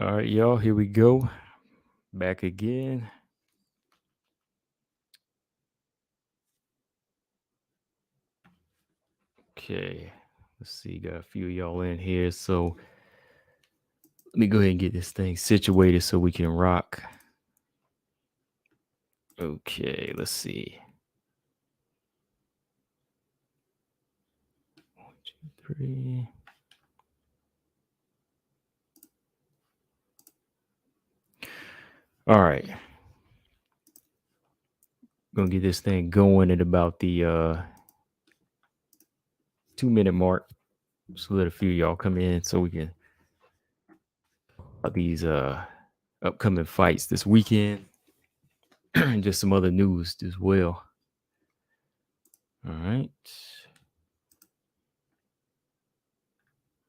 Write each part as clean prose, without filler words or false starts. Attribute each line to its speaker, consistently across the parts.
Speaker 1: All right, y'all, here we go. Back again. Okay, let's see. Got a few of y'all in here. So let me go ahead and get this thing situated so we can rock. Okay, let's see. 1, 2, 3. All right. Gonna get this thing going at about the 2-minute mark. Just let a few of y'all come in so we can these upcoming fights this weekend. And just some other news as well. All right.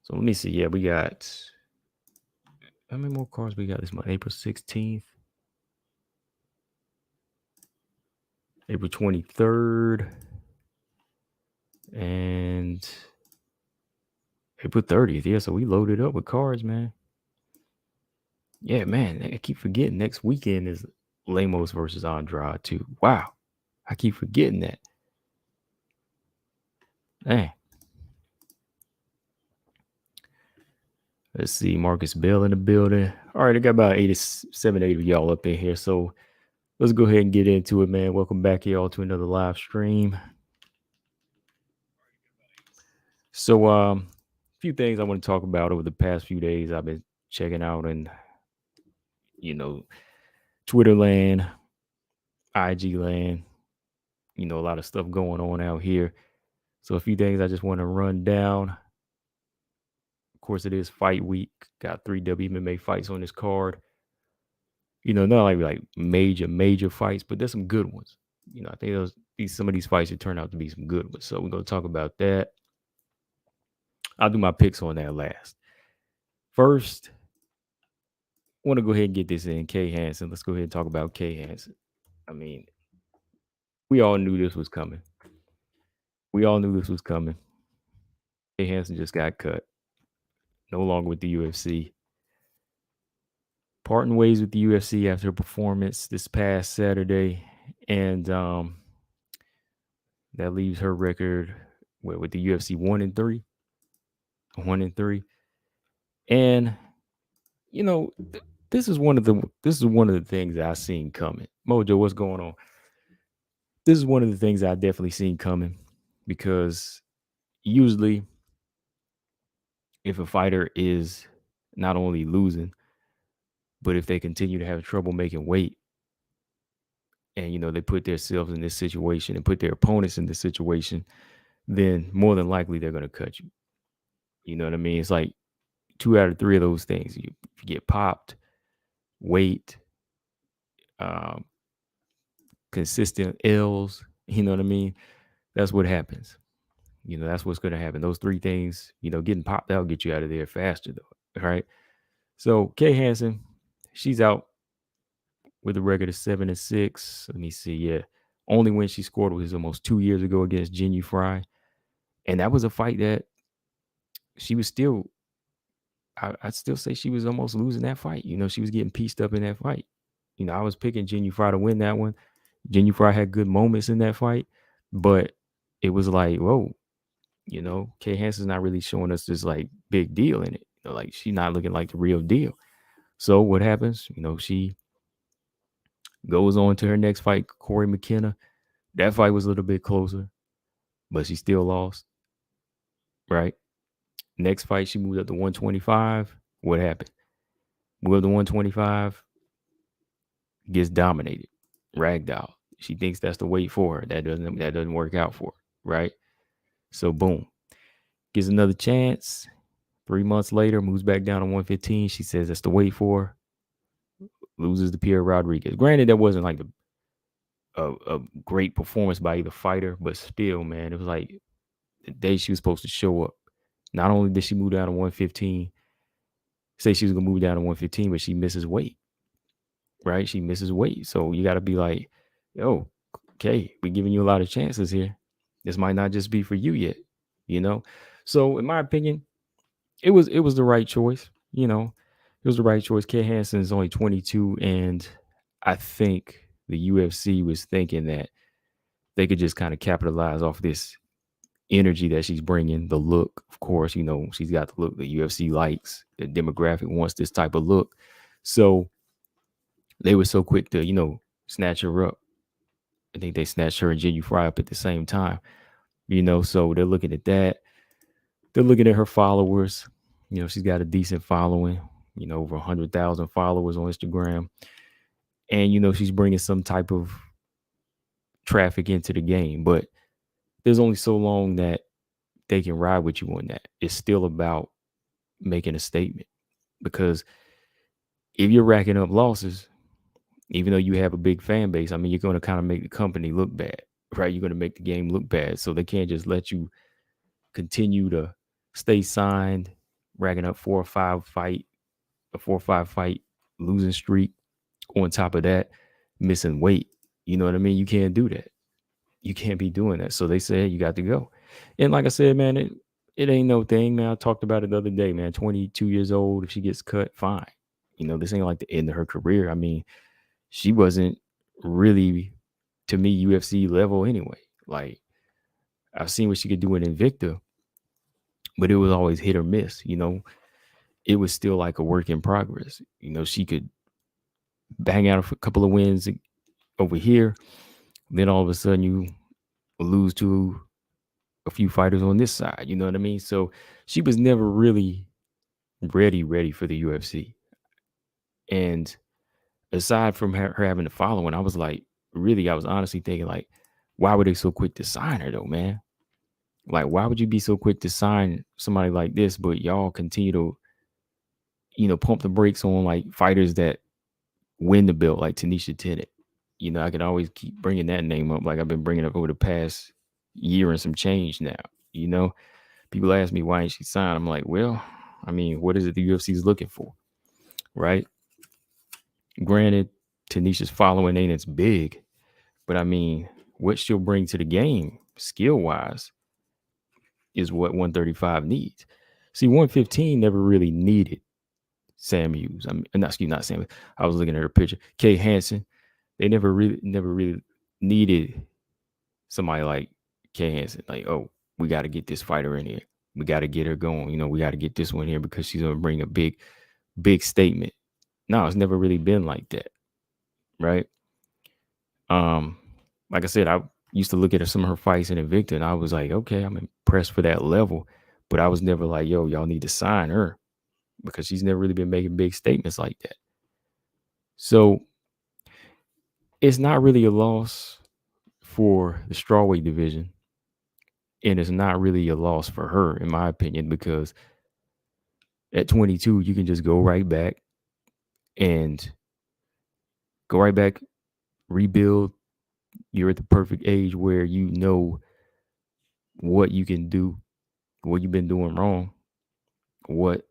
Speaker 1: So let me see. Yeah, we got how many more cards we got this month? April 16th, April 23rd, and April 30th. Yeah, so we loaded up with cards, man. Yeah, man. I keep forgetting next weekend is Lemos versus Andrade, too. Wow. I keep forgetting that. Dang. Let's see. Marcus Bell in the building. All right, I got about 87, 8 of y'all up in here. So let's go ahead and get into it, man. Welcome back, y'all, to another live stream. So, a few things I want to talk about over the past few days. I've been checking out and Twitter land, IG land, a lot of stuff going on out here. So a few things I just want to run down. Of course, it is fight week. Got 3 WMMA fights on this card. Not like major fights, but there's some good ones. I think some of these fights should turn out to be some good ones. So we're gonna talk about that. I'll do my picks on that last. First, I want to go ahead and get this in. Kay Hansen. Let's go ahead and talk about Kay Hansen. I mean, we all knew this was coming. Kay Hansen just got cut. No longer with the UFC. Parting ways with the UFC after her performance this past Saturday. And that leaves her record with the UFC 1-3. 1-3. And this is one of the things that I seen coming. Mojo, what's going on? This is one of the things I definitely seen coming, because usually if a fighter is not only losing, but if they continue to have trouble making weight, and they put themselves in this situation and put their opponents in this situation, then more than likely they're going to cut you. You know what I mean? It's like 2 out of 3 of those things. You get popped, weight, consistent L's. You know what I mean? That's what happens. That's what's going to happen. Those 3 things, getting popped out, get you out of there faster, though. All right. So Kay Hansen, she's out with a record of 7-6. Let me see. Yeah. Only win she scored was almost 2 years ago against Jinyu Fry. And that was a fight that she was still, I'd still say she was almost losing that fight. She was getting pieced up in that fight. I was picking Jinyu Fry to win that one. Jinyu Fry had good moments in that fight, but it was like, whoa, Kay Hansen's not really showing us this like big deal in it. Like she's not looking like the real deal. So what happens? She goes on to her next fight, Corey McKenna. That fight was a little bit closer, but she still lost. Right? Next fight, she moved up to 125. What happened? Moved up to 125, gets dominated, ragdoll. She thinks that's the weight for her. That doesn't work out for her, right? So boom, gets another chance. 3 months later, moves back down to 115. She says that's the weight for her. Loses to Pierre Rodriguez. Granted, that wasn't like a great performance by either fighter, but still, man, it was like the day she was supposed to show up. Not only did she move down to 115, say she was gonna move down to 115, but she misses weight. Right? She misses weight. So you got to be like, yo, okay, we're giving you a lot of chances here. This might not just be for you yet, So in my opinion, it was the right choice. It was the right choice. Kay Hansen is only 22, and I think the UFC was thinking that they could just kind of capitalize off this energy that she's bringing, the look. Of course, she's got the look the UFC likes, the demographic wants this type of look. So they were so quick to, snatch her up. I think they snatched her and Jinyu Fry up at the same time, so they're looking at that. They're looking at her followers. She's got a decent following, over 100,000 followers on Instagram. And, she's bringing some type of traffic into the game. But there's only so long that they can ride with you on that. It's still about making a statement. Because if you're racking up losses, even though you have a big fan base, I mean, you're going to kind of make the company look bad, right? You're going to make the game look bad. So they can't just let you continue to stay signed, racking up a 4 or 5 fight losing streak. On top of that, missing weight. You know what I mean? You can't do that. You can't be doing that. So they said you got to go. And like I said, man, it ain't no thing, man. I talked about it the other day, man. 22 years old. If she gets cut, fine. This ain't like the end of her career. I mean, she wasn't really, to me, UFC level anyway. Like, I've seen what she could do in Invicta, but it was always hit or miss. It was still like a work in progress. She could bang out a couple of wins over here. Then all of a sudden you lose to a few fighters on this side. You know what I mean? So she was never really ready for the UFC. And aside from her having the following, I was honestly thinking, like, why were they so quick to sign her though, man? Like, why would you be so quick to sign somebody like this, but y'all continue to, pump the brakes on like fighters that win the belt, like Tanisha Tennant? I could always keep bringing that name up, like I've been bringing up over the past year and some change now. People ask me why ain't she signed. I'm like, well, I mean, what is it the UFC is looking for, right? Granted, Tanisha's following ain't as big, but I mean, what she'll bring to the game, skill wise, is what 135 needs. See, 115 never really needed Sam Hughes. I mean, not Sam. I was looking at her picture. Kay Hansen. They never really needed somebody like Kay Hansen. Like, oh, we got to get this fighter in here. We got to get her going. We got to get this one here because she's gonna bring a big statement. No, it's never really been like that, right? Like I said, I used to look at some of her fights in Invicta, and I was like, okay, I'm impressed for that level, but I was never like, yo, y'all need to sign her because she's never really been making big statements like that. So it's not really a loss for the strawweight division, and it's not really a loss for her, in my opinion, because at 22, you can just go right back, rebuild. You're at the perfect age where you know what you can do, what you've been doing wrong, what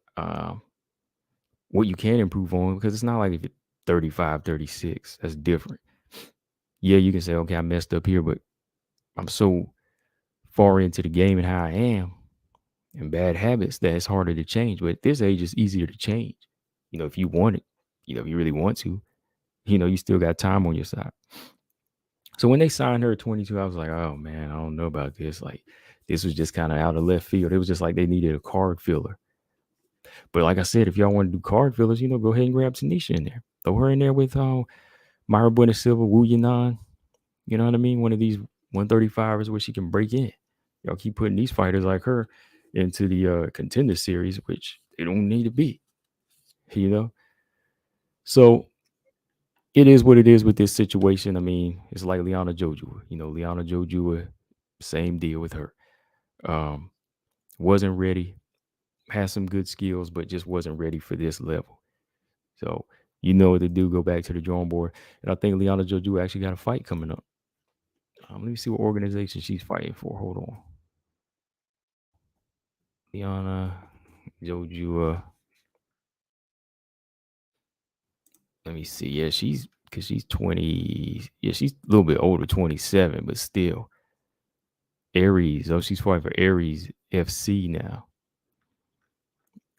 Speaker 1: you can improve on, because it's not like if you're 35, 36, that's different. Yeah, you can say, okay, I messed up here, but I'm so far into the game and how I am and bad habits that it's harder to change. But at this age, it's easier to change. If you want it, if you really want to, you still got time on your side. So when they signed her at 22, I was like, oh man, I don't know about this. Like, this was just kind of out of left field. It was just like they needed a card filler. But like I said, if y'all want to do card fillers, go ahead and grab Tanisha in there. Throw her in there with Myra Buena Silva, Wu Yanan. You know what I mean? One of these 135ers where she can break in. Y'all keep putting these fighters like her into the contender series, which they don't need to be. So it is what it is with this situation. I mean, it's like Liana Jojua. Liana Jojua, same deal with her. Wasn't ready. Has some good skills, but just wasn't ready for this level. So you know what to do. Go back to the drawing board. And I think Liana Jojua actually got a fight coming up. Let me see what organization she's fighting for. Hold on. Liana Jojua. Let me see. Yeah, she's 20. Yeah, she's a little bit older, 27, but still. Aries. Oh, she's fighting for Aries FC now,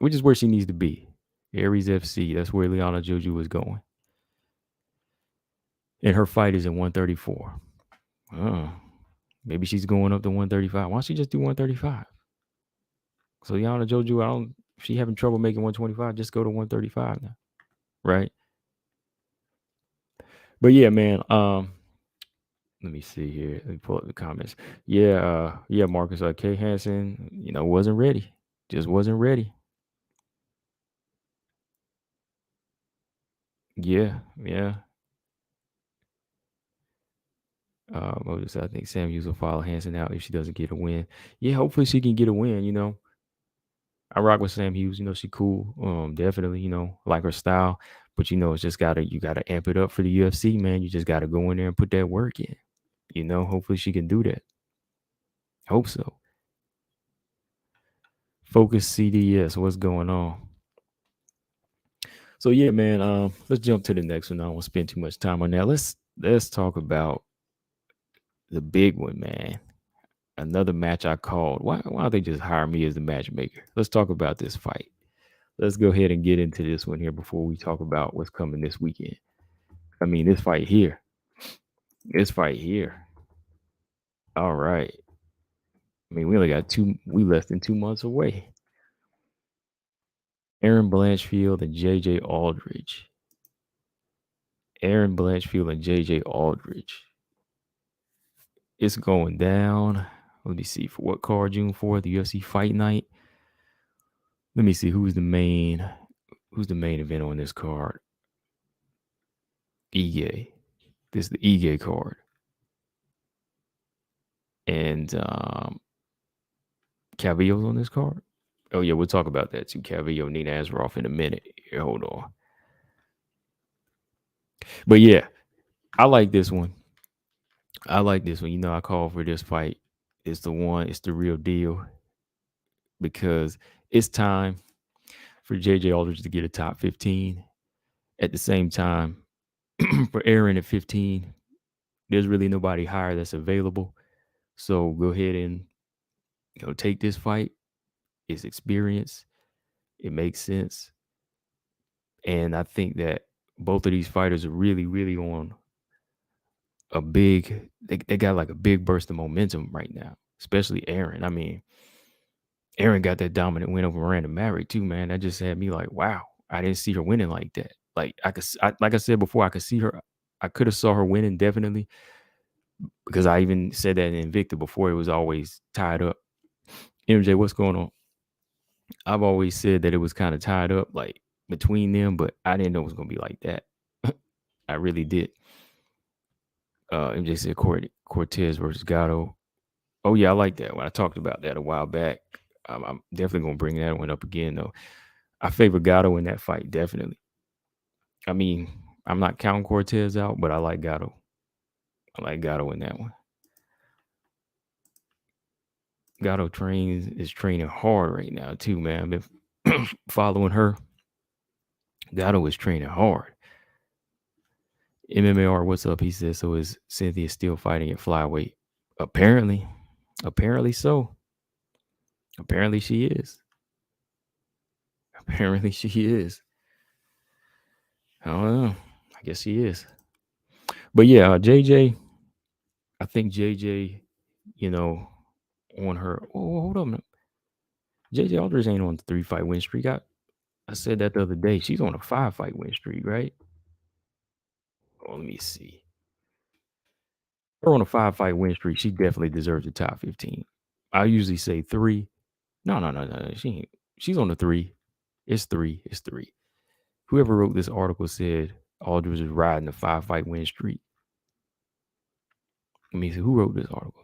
Speaker 1: which is where she needs to be. Aries FC. That's where Liana Joju is going. And her fight is at 134. Maybe she's going up to 135. Why don't she just do 135? So Liana Joju, if she having trouble making 125, just go to 135 now. Right? But yeah, man. Let me see here. Let me pull up the comments. Yeah, Marcus. K Hansen, wasn't ready. Just wasn't ready. Yeah. I think Sam Hughes will follow Hansen out if she doesn't get a win. Yeah, hopefully she can get a win. I rock with Sam Hughes. She cool. Definitely, like her style. But it's just you gotta amp it up for the UFC, man. You just gotta go in there and put that work in. Hopefully she can do that. Hope so. Focus CDS, what's going on? So yeah, man. Let's jump to the next one. I don't want to spend too much time on that. Let's talk about the big one, man. Another match I called. Why don't they just hire me as the matchmaker? Let's talk about this fight. Let's go ahead and get into this one here before we talk about what's coming this weekend. I mean, this fight here. All right. I mean, we only got we less than 2 months away. Aaron Blanchfield and JJ Aldrich. It's going down. Let me see for what card, June 4th, the UFC Fight Night. Let me see who's the main event on this card. Ige. This is the Ige card. And Calvillo's on this card. Oh yeah, we'll talk about that too. Calvillo, Nina Azaroff in a minute. Here, hold on. But yeah, I like this one. I call for this fight. It's the one. It's the real deal. Because it's time for JJ Aldrich to get a top 15. At the same time, for Aaron at 15, there's really nobody higher that's available. So go ahead and take this fight. It's experience. It makes sense. And I think that both of these fighters are really, really on a big, they got like a big burst of momentum right now, especially Aaron. I mean, Aaron got that dominant win over Miranda Maverick too, man. That just had me like, wow, I didn't see her winning like that. Like like I said before, I could see her. I could have saw her winning definitely, because I even said that in Invicta before. It was always tied up. MJ, what's going on? I've always said that it was kind of tied up, like between them, but I didn't know it was gonna be like that. I really did. MJ said Cortez versus Gatto. Oh yeah, I like that one. I talked about that a while back. I'm definitely gonna bring that one up again though. I favor Gatto in that fight, definitely. I mean, I'm not counting Cortez out, but I like Gatto. I like Gatto in that one. Gatto is training hard right now too, man. I've been following her. Gatto is training hard. MMAR, what's up? He says, so is Cynthia still fighting at flyweight? Apparently so. Apparently she is. I don't know. I guess she is. But yeah, JJ, I think JJ, on her. Oh, hold on. JJ Aldrich ain't on the 3-fight win streak. I said that the other day. She's on a 5-fight win streak, right? Oh, let me see. Her on a 5-fight win streak. She definitely deserves the top 15. I usually say 3. No. She ain't. She's on the 3. It's 3. Whoever wrote this article said Aldrich is riding a 5-fight win streak. Let me see who wrote this article.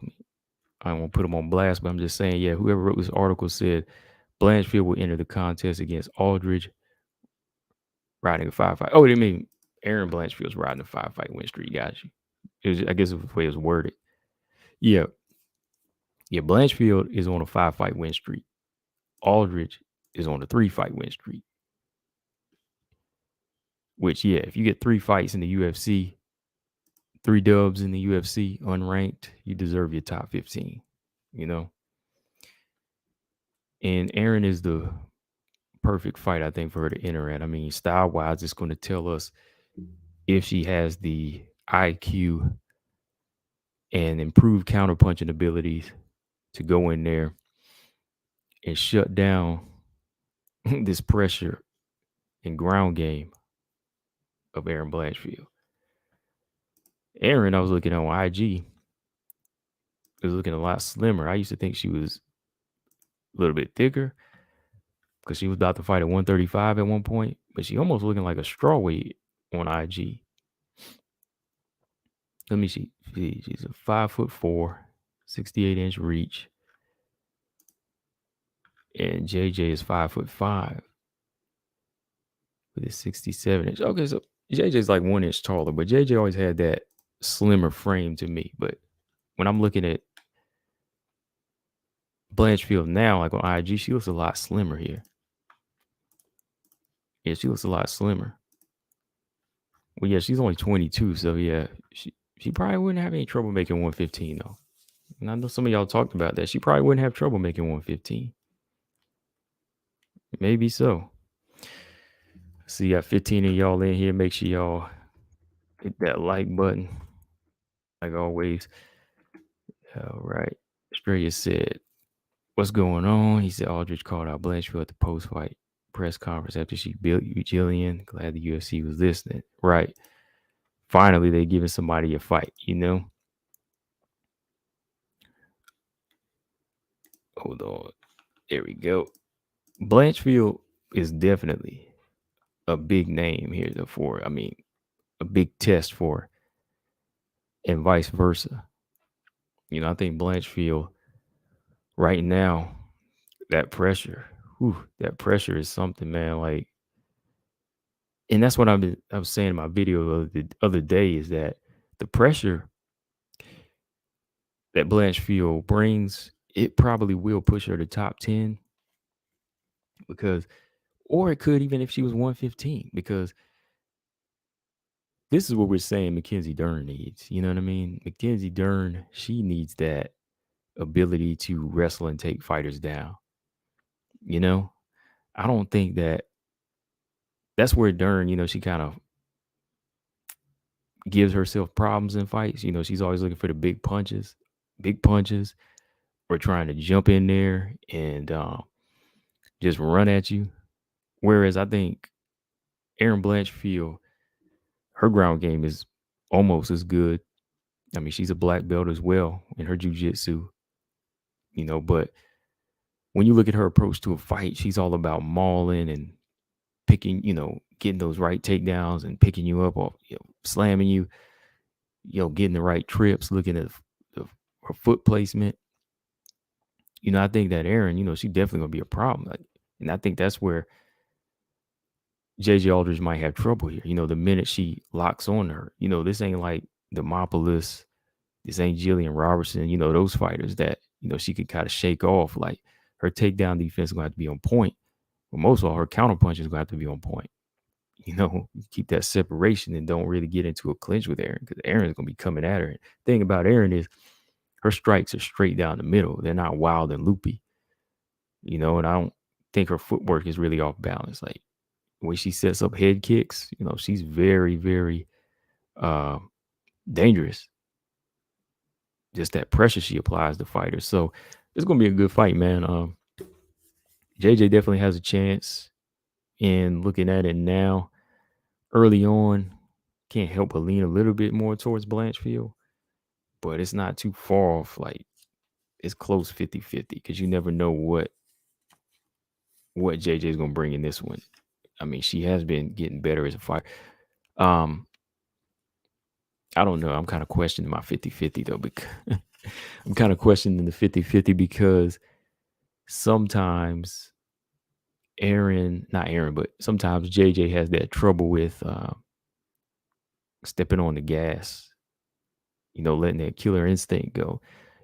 Speaker 1: I don't want to put them on blast, but I'm just saying, yeah, whoever wrote this article said Blanchfield will enter the contest against Aldrich riding a 5-fight. Oh, they mean Aaron Blanchfield's riding a 5-fight win streak. Got you. I guess it was the way it was worded. Yeah. Blanchfield is on a 5-fight win streak. Aldrich is on a 3-fight win streak. Which, yeah, if you get 3 fights in the UFC, 3 dubs in the UFC, unranked, you deserve your top 15. And Aaron is the perfect fight, I think, for her to enter at. I mean, style wise, it's going to tell us if she has the IQ and improved counterpunching abilities to go in there and shut down this pressure and ground game of Aaron Blanchfield. Aaron, I was looking on IG, was looking a lot slimmer. I used to think she was a little bit thicker because she was about to fight at 135 at one point, but she almost looking like a strawweight on IG. Let me see. She's a 5'4", 68-inch reach. And JJ is 5'5" with his 67-inch. Okay, so JJ's like 1 inch taller, but JJ always had that slimmer frame to me. But when I'm looking at Blanchfield now, like on IG, she looks a lot slimmer here. Yeah, she looks a lot slimmer. Well, yeah, she's only 22, so yeah, she probably wouldn't have any trouble making 115 though. And I know some of y'all talked about that. She probably wouldn't have trouble making 115. Maybe so. So you got 15 of y'all in here. Make sure y'all hit that like button. Like always. All right. Straya said, "What's going on?" He said Aldrich called out Blanchfield at the post-fight press conference after she beat Jillian. Glad the UFC was listening. Right. Finally, they're giving somebody a fight, you know? Hold on. There we go. Blanchfield is definitely a big name here for, I mean, a big test for, and vice versa. You know, I think Blanchfield right now, that pressure is something, man. Like, and that's what I was saying in my video the other day is that the pressure that Blanchfield brings, it probably will push her to top 10 because, or it could even if she was 115, because this is what we're saying Mackenzie Dern needs. You know what I mean? Mackenzie Dern, she needs that ability to wrestle and take fighters down. You know, I don't think that's where Dern, you know, she kind of gives herself problems in fights. You know, she's always looking for the big punches, or trying to jump in there and just run at you. Whereas I think Erin Blanchfield, her ground game is almost as good. I mean, she's a black belt as well in her jiu-jitsu, you know, but when you look at her approach to a fight, she's all about mauling and picking, you know, getting those right takedowns and picking you up or, you know, slamming you, you know, getting the right trips, looking at her foot placement. You know, I think that Erin, you know, she definitely gonna be a problem. Like, and I think that's where JJ Aldrich might have trouble here. You know, the minute she locks on her, you know, this ain't like Demopolis, this ain't Jillian Robertson, you know, those fighters that, you know, she could kind of shake off. Like her takedown defense is gonna have to be on point. But most of all, her counter punch is gonna have to be on point. You know, keep that separation and don't really get into a clinch with Erin because Erin's gonna be coming at her. And the thing about Erin is her strikes are straight down the middle. They're not wild and loopy. You know, and I don't think her footwork is really off balance. Like when she sets up head kicks, you know, she's very, very dangerous. Just that pressure she applies to fighters. So it's gonna be a good fight, man. JJ definitely has a chance. And looking at it now, early on, can't help but lean a little bit more towards Blanchfield, but it's not too far off. Like it's close 50-50 because you never know what JJ is gonna bring in this one. I mean, she has been getting better as a fighter. I don't know. I'm kind of questioning my 50-50 though, because I'm kind of questioning the 50-50 because sometimes but sometimes JJ has that trouble with stepping on the gas, you know, letting that killer instinct go.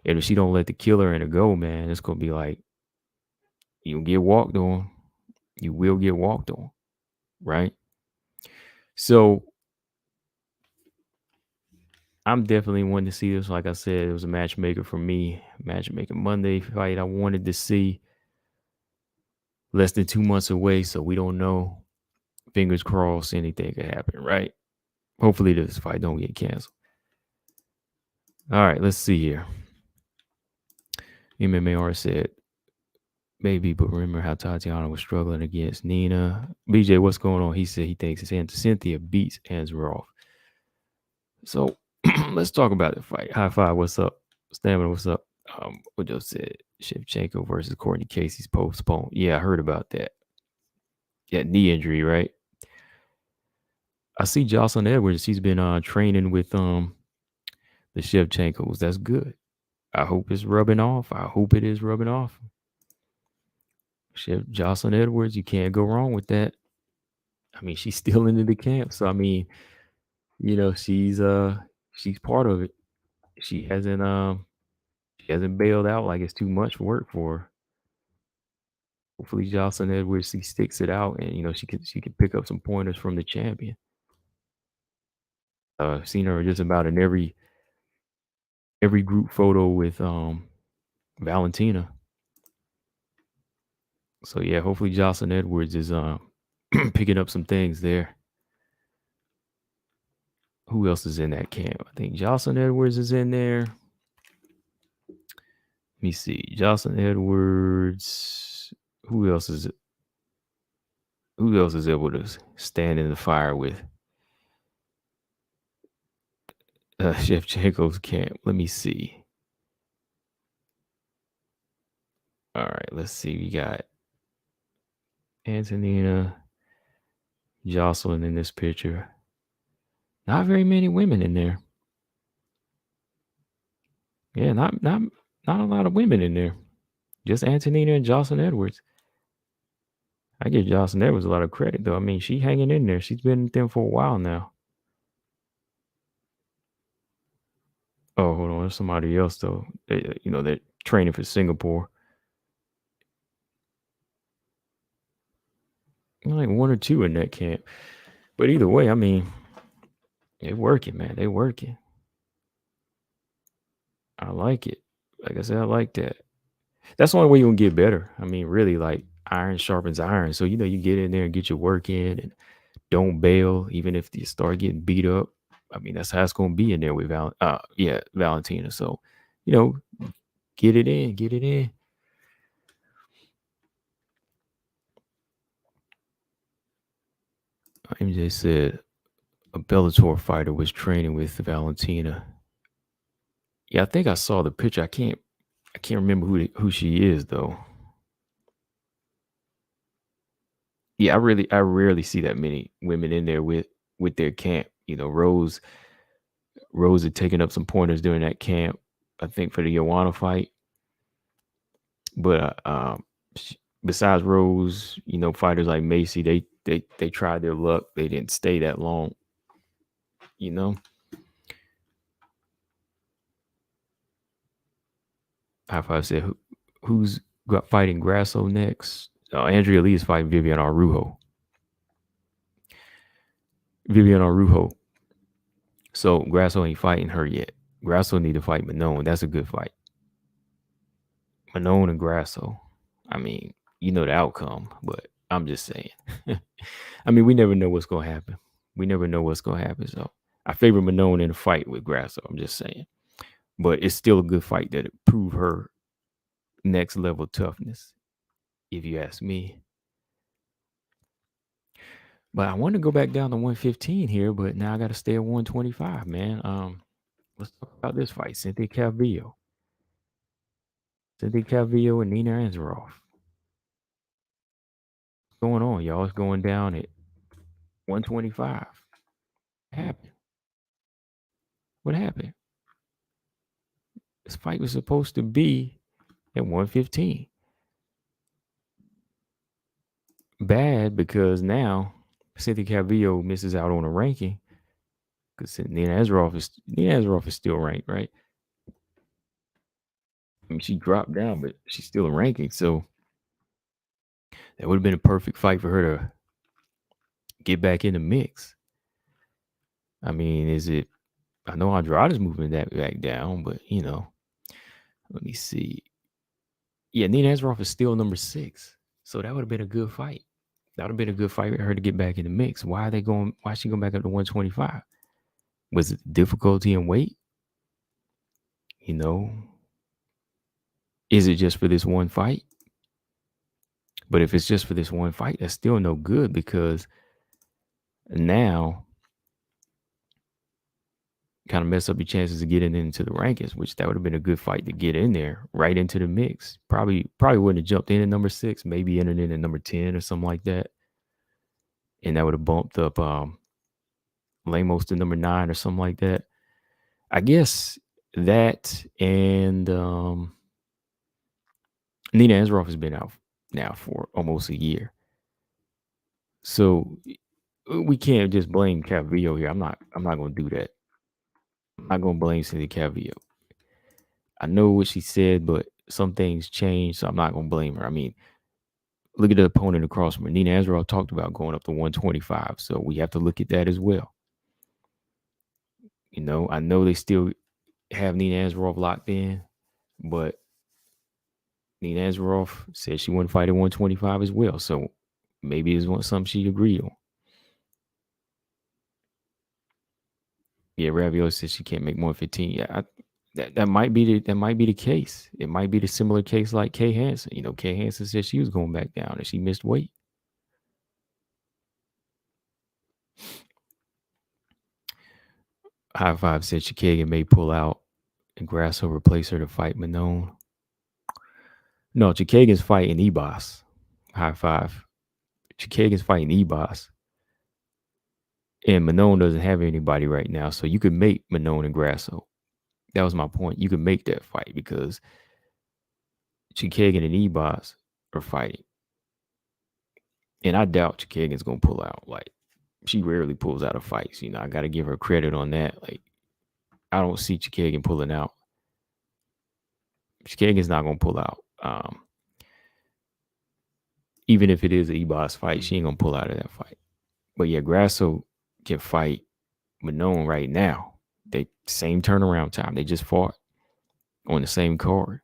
Speaker 1: And if she don't let the killer in her go, man, it's gonna be like you'll get walked on. You will get walked on, right? So I'm definitely wanting to see this. Like I said, it was a matchmaker for me. Matchmaker Monday fight I wanted to see. less than 2 months away, so we don't know. Fingers crossed, anything could happen, right? Hopefully this fight don't get canceled. All right, let's see here. MMAR said, maybe, but remember how Tatiana was struggling against Nina. BJ, what's going on? He said he thinks Cynthia beats Anzarov. So let's talk about the fight. High five, what's up? Stamina, what's up? What just said Shevchenko versus Courtney Casey's postponed. Yeah, I heard about that. Yeah, knee injury, right? I see Jocelyn Edwards. She's been training with the Shevchenkos. That's good. I hope it's rubbing off. I hope it is rubbing off. Jocelyn Edwards, you can't go wrong with that. I mean, she's still into the camp, so I mean, she's part of it. She hasn't bailed out like it's too much work for her. Hopefully, Jocelyn Edwards she sticks it out, and she can pick up some pointers from the champion. Seen her just about in every group photo with Valentina. So yeah, hopefully Jocelyn Edwards is picking up some things there. Who else is in that camp? I think Jocelyn Edwards is in there. Let me see. Jocelyn Edwards. Who else is able to stand in the fire with Shevchenko's camp? Let me see. All right, let's see. We got Antonina, Jocelyn in this picture. Not very many women in there. Yeah, not a lot of women in there. Just Antonina and Jocelyn Edwards. I give Jocelyn Edwards a lot of credit, though. I mean, she's hanging in there. She's been in them for a while now. Oh, hold on. There's somebody else, though. They're training for Singapore. Like one or two in that camp. But either way, I mean, they're working, man. They're working. I like it. Like I said, I like that. That's the only way you're going to get better. I mean, really, like iron sharpens iron. So, you get in there and get your work in and don't bail, even if you start getting beat up. I mean, that's how it's going to be in there with Valentina. So, get it in, get it in. MJ said a Bellator fighter was training with Valentina. Yeah, I think I saw the picture. I can't remember who she is though. Yeah, I rarely see that many women in there with their camp. Rose had taken up some pointers during that camp, I think for the Joanna fight. But besides Rose, fighters like Macy, they tried their luck. They didn't stay that long. High five said, who's got fighting Grasso next? Andrea Lee is fighting Vivian Araujo. So Grasso ain't fighting her yet. Grasso need to fight Manon. That's a good fight. Manon and Grasso. I mean, the outcome, but I'm just saying. I mean, we never know what's going to happen. So I favor Manon in a fight with Grasso. I'm just saying. But it's still a good fight that prove her next level toughness, if you ask me. But I want to go back down to 115 here, but now I got to stay at 125, man. Let's talk about this fight. Cynthia Calvillo and Nina Anzarov. What's going on, y'all? It's going down at 125. What happened? This fight was supposed to be at 115. Bad because now Cynthia Calvillo misses out on a ranking because Nina Anzarov is still ranked, right? I mean, she dropped down, but she's still a ranking, so that would have been a perfect fight for her to get back in the mix. I mean, I know Andrade's moving that back down, but let me see. Yeah, Nina Anzarov is still number 6. So that would have been a good fight. That would have been a good fight for her to get back in the mix. Why are they going? Why is she going back up to 125? Was it difficulty in weight? You know, is it just for this one fight? But if it's just for this one fight, that's still no good because now kind of mess up your chances of getting into the rankings, which that would have been a good fight to get in there, right into the mix. Probably wouldn't have jumped in at number 6, maybe entered in at number 10 or something like that. And that would have bumped up Lamos to number 9 or something like that. I guess that and Nina Ansaroff has been out now for almost a year. So we can't just blame Calvillo here. I'm not gonna do that. I'm not gonna blame Cindy Calvillo. I know what she said, but some things change, so I'm not gonna blame her. I mean, look at the opponent across from her. Nina Ansaroff talked about going up to 125, so we have to look at that as well. You know, I know they still have Nina Ansaroff locked in, but Nina Ansaroff said she wouldn't fight at 125 as well, so maybe it's something she agreed on. Yeah, Ravioli says she can't make more than 15. Yeah, that might be the case. It might be the similar case like Kay Hansen. You know, Kay Hansen said she was going back down and she missed weight. High Five said Chikagan may pull out and Grasso replace her to fight Manon. No, Chikagan's fighting Ebos. High Five. Chikagan's fighting Ebos. And Manon doesn't have anybody right now, so you could make Manon and Grasso. That was my point. You could make that fight because Chikagan and Ebos are fighting. And I doubt Chikagan's going to pull out. Like, she rarely pulls out of fights. You know, I got to give her credit on that. Like, I don't see Chikagan pulling out. Chikagan's not going to pull out. Even if it is an Ebos fight, she ain't going to pull out of that fight. But yeah, Grasso can fight Manon right now. They same turnaround time. They just fought on the same card.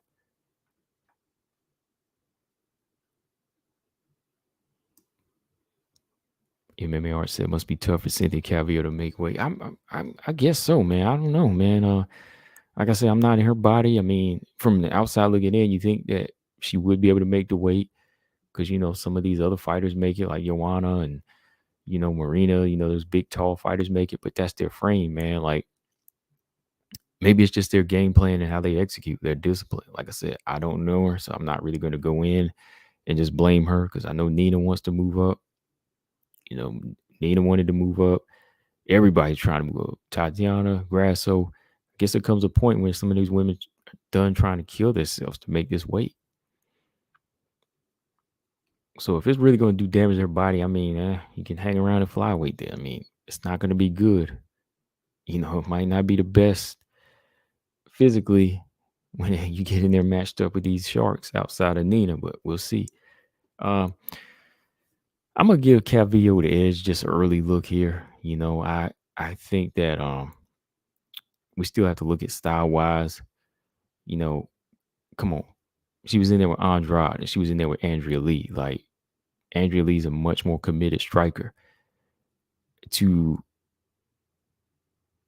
Speaker 1: MMA Art said it must be tough for Cynthia Calvillo to make weight. I guess so, man. I don't know, man. Like I said, I'm not in her body. I mean, from the outside looking in, you think that she would be able to make the weight because you know some of these other fighters make it, like Joanna and you know Marina. You know those big tall fighters make it, but that's their frame, man. Like maybe it's just their game plan and how they execute their discipline. Like I said, I don't know her, so I'm not really going to go in and just blame her because I know Nina wants to move up. You know, Nina wanted to move up. Everybody's trying to move up. Tatiana, Grasso. I guess there comes a point where some of these women are done trying to kill themselves to make this weight. So if it's really going to do damage to her body, I mean, you can hang around and flyweight there. I mean, it's not going to be good. You know, it might not be the best physically when you get in there matched up with these sharks outside of Nina, but we'll see. I'm gonna give Calvillo the edge, just an early look here. You know, I think that we still have to look at style wise. You know, come on. She was in there with Andrade and she was in there with Andrea Lee. Like Andrea Lee's a much more committed striker to,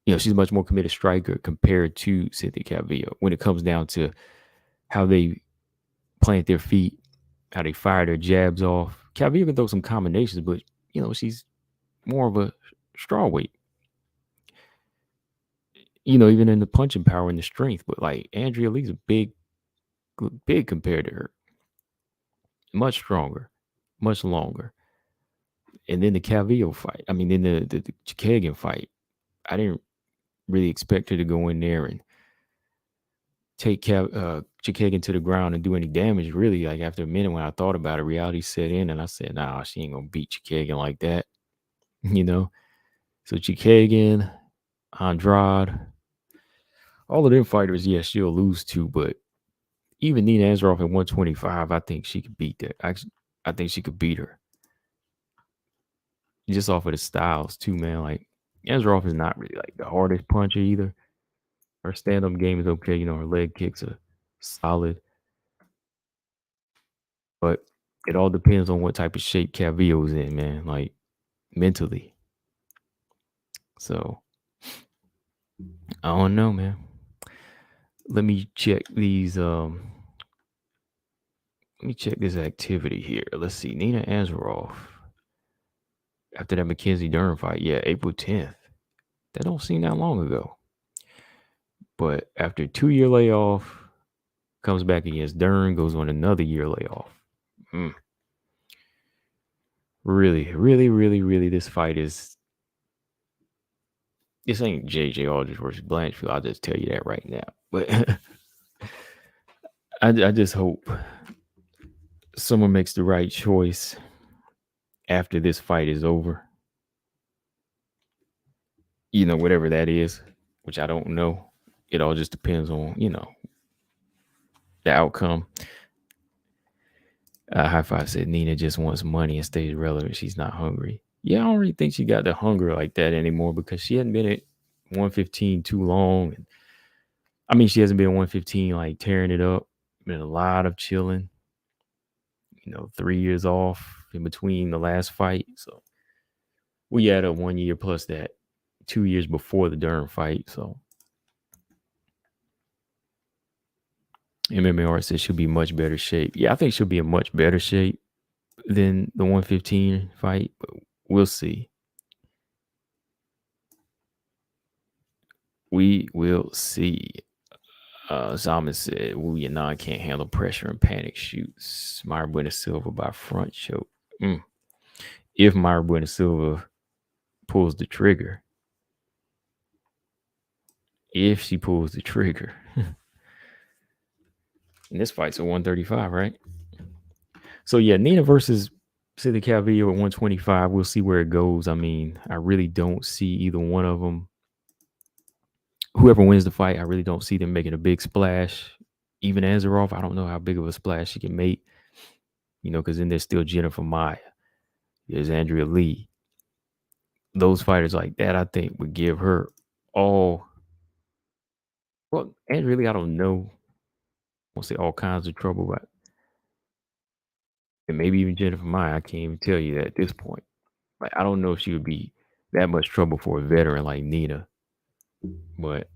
Speaker 1: you know, she's a much more committed striker compared to Cynthia Calvillo when it comes down to how they plant their feet, how they fire their jabs off. Calvillo can throw some combinations, but you know, she's more of a straw weight. You know, even in the punching power and the strength, but like Andrea Lee's a big compared to her. Much stronger, much longer. And then the Calvillo fight. I mean, then the Chikagan fight. I didn't really expect her to go in there and take Chikagan to the ground and do any damage. Really, like after a minute, when I thought about it, reality set in, and I said, "Nah, she ain't gonna beat Chikagan like that." You know. So Chikagan, Andrade, all of them fighters, yes, she'll lose to, but even Nina Ansaroff at 125, I think she could beat that. I think she could beat her. Just off of the styles too, man. Like Ansaroff is not really like the hardest puncher either. Her stand-up game is okay. You know, her leg kicks are solid. But It all depends on what type of shape Calvillo's in, man. Like mentally. So I don't know, man. Let me check these. Let me check this activity here. Let's see. Nina Azaroff. After that Mackenzie Dern fight, yeah, April 10th. That don't seem that long ago. But after a 2-year layoff, comes back against Dern, goes on another year layoff. Really, really, really, really, this fight is. This ain't JJ Aldrich versus Blanchfield. I'll just tell you that right now. But I just hope someone makes the right choice after this fight is over. You know, whatever that is, which I don't know. It all just depends on, the outcome. High Five said Nina just wants money and stays relevant. She's not hungry. Yeah, I don't really think she got the hunger like that anymore because she hadn't been at 115 too long. And I mean, she hasn't been 115 like tearing it up. Been a lot of chilling. 3 years off in between the last fight. So we had a 1 year plus that 2 years before the Dern fight. So MMAR says she'll be much better shape. Yeah, I think she'll be in much better shape than the 115 fight, but we'll see. We will see. Zalman said, Wu Yanan can't handle pressure and panic shoots. Myra Buena Silva by front choke. If Myra Buena Silva pulls the trigger. If she pulls the trigger. And this fight's at 135, right? So yeah, Nina versus Cindy Calvillo at 125. We'll see where it goes. I mean, I really don't see either one of them. Whoever wins the fight, I really don't see them making a big splash. Even Azaroff, I don't know how big of a splash she can make. Because then there's still Jennifer Maya. There's Andrea Lee. Those fighters like that, I think, would give her all. Well, Andrea Lee, I don't know. I won't say all kinds of trouble, but and maybe even Jennifer Maya, I can't even tell you that at this point. Like, I don't know if she would be that much trouble for a veteran like Nina. But,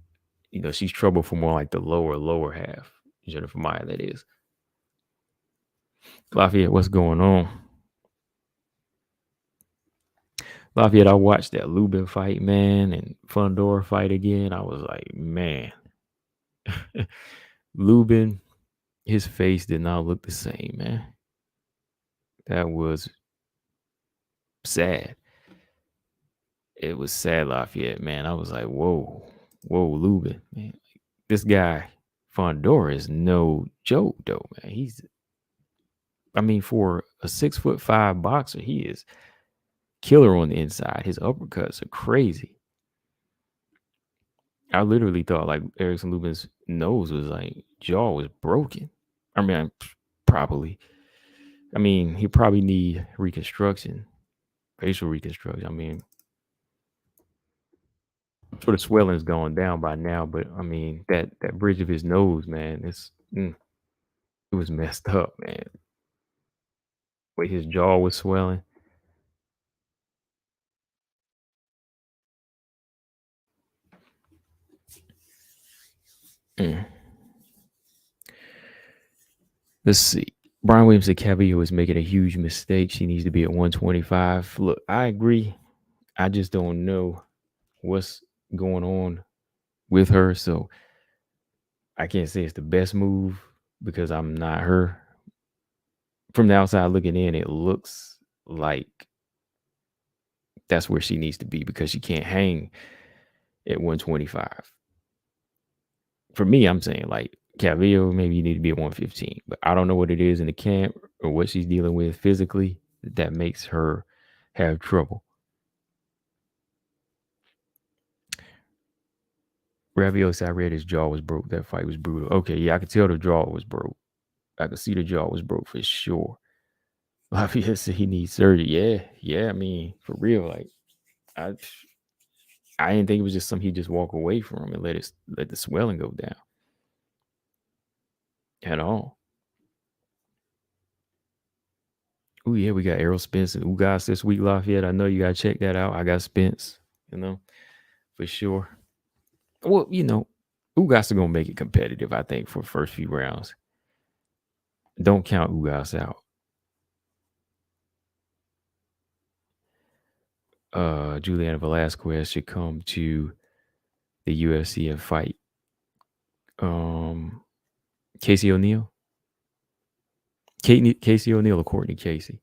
Speaker 1: she's trouble for more like the lower half. Jennifer Maya, that is. Lafayette, what's going on? Lafayette, I watched that Lubin fight, man, and Fundora fight again. I was like, man. Lubin, his face did not look the same, man. That was sad. It was sad, Lafayette, man. I was like, whoa, Lubin, man. This guy, Fundora, is no joke, though, man. For a 6'5" boxer, he is killer on the inside. His uppercuts are crazy. I literally thought like Erickson Lubin's nose was like jaw was broken. Probably. He probably need reconstruction, facial reconstruction. Sort of swelling's gone down by now, but that bridge of his nose, man, it was messed up, man. Way his jaw was swelling. Let's see. Brian Williams said Calvillo is making a huge mistake. She needs to be at 125. Look, I agree. I just don't know what's going on with her. So I can't say it's the best move because I'm not her. From the outside looking in, it looks like that's where she needs to be because she can't hang at 125. For me, I'm saying like Calvillo, maybe you need to be at 115, but I don't know what it is in the camp or what she's dealing with physically that makes her have trouble. Ravioli said I read his jaw was broke. That fight was brutal. Okay, yeah, I could tell the jaw was broke. I could see the jaw was broke for sure. Lafayette said he needs surgery. Yeah. For real, like I didn't think it was just something he'd just walk away from and let the swelling go down at all. Oh yeah, we got Errol Spence and Ugas this week, Lafayette. I know you gotta check that out. I got Spence, for sure. Well, Ugas are gonna make it competitive, I think, for the first few rounds. Don't count Ugas out. Juliana Velasquez should come to the UFC and fight Casey O'Neill. Casey O'Neill or Courtney Casey.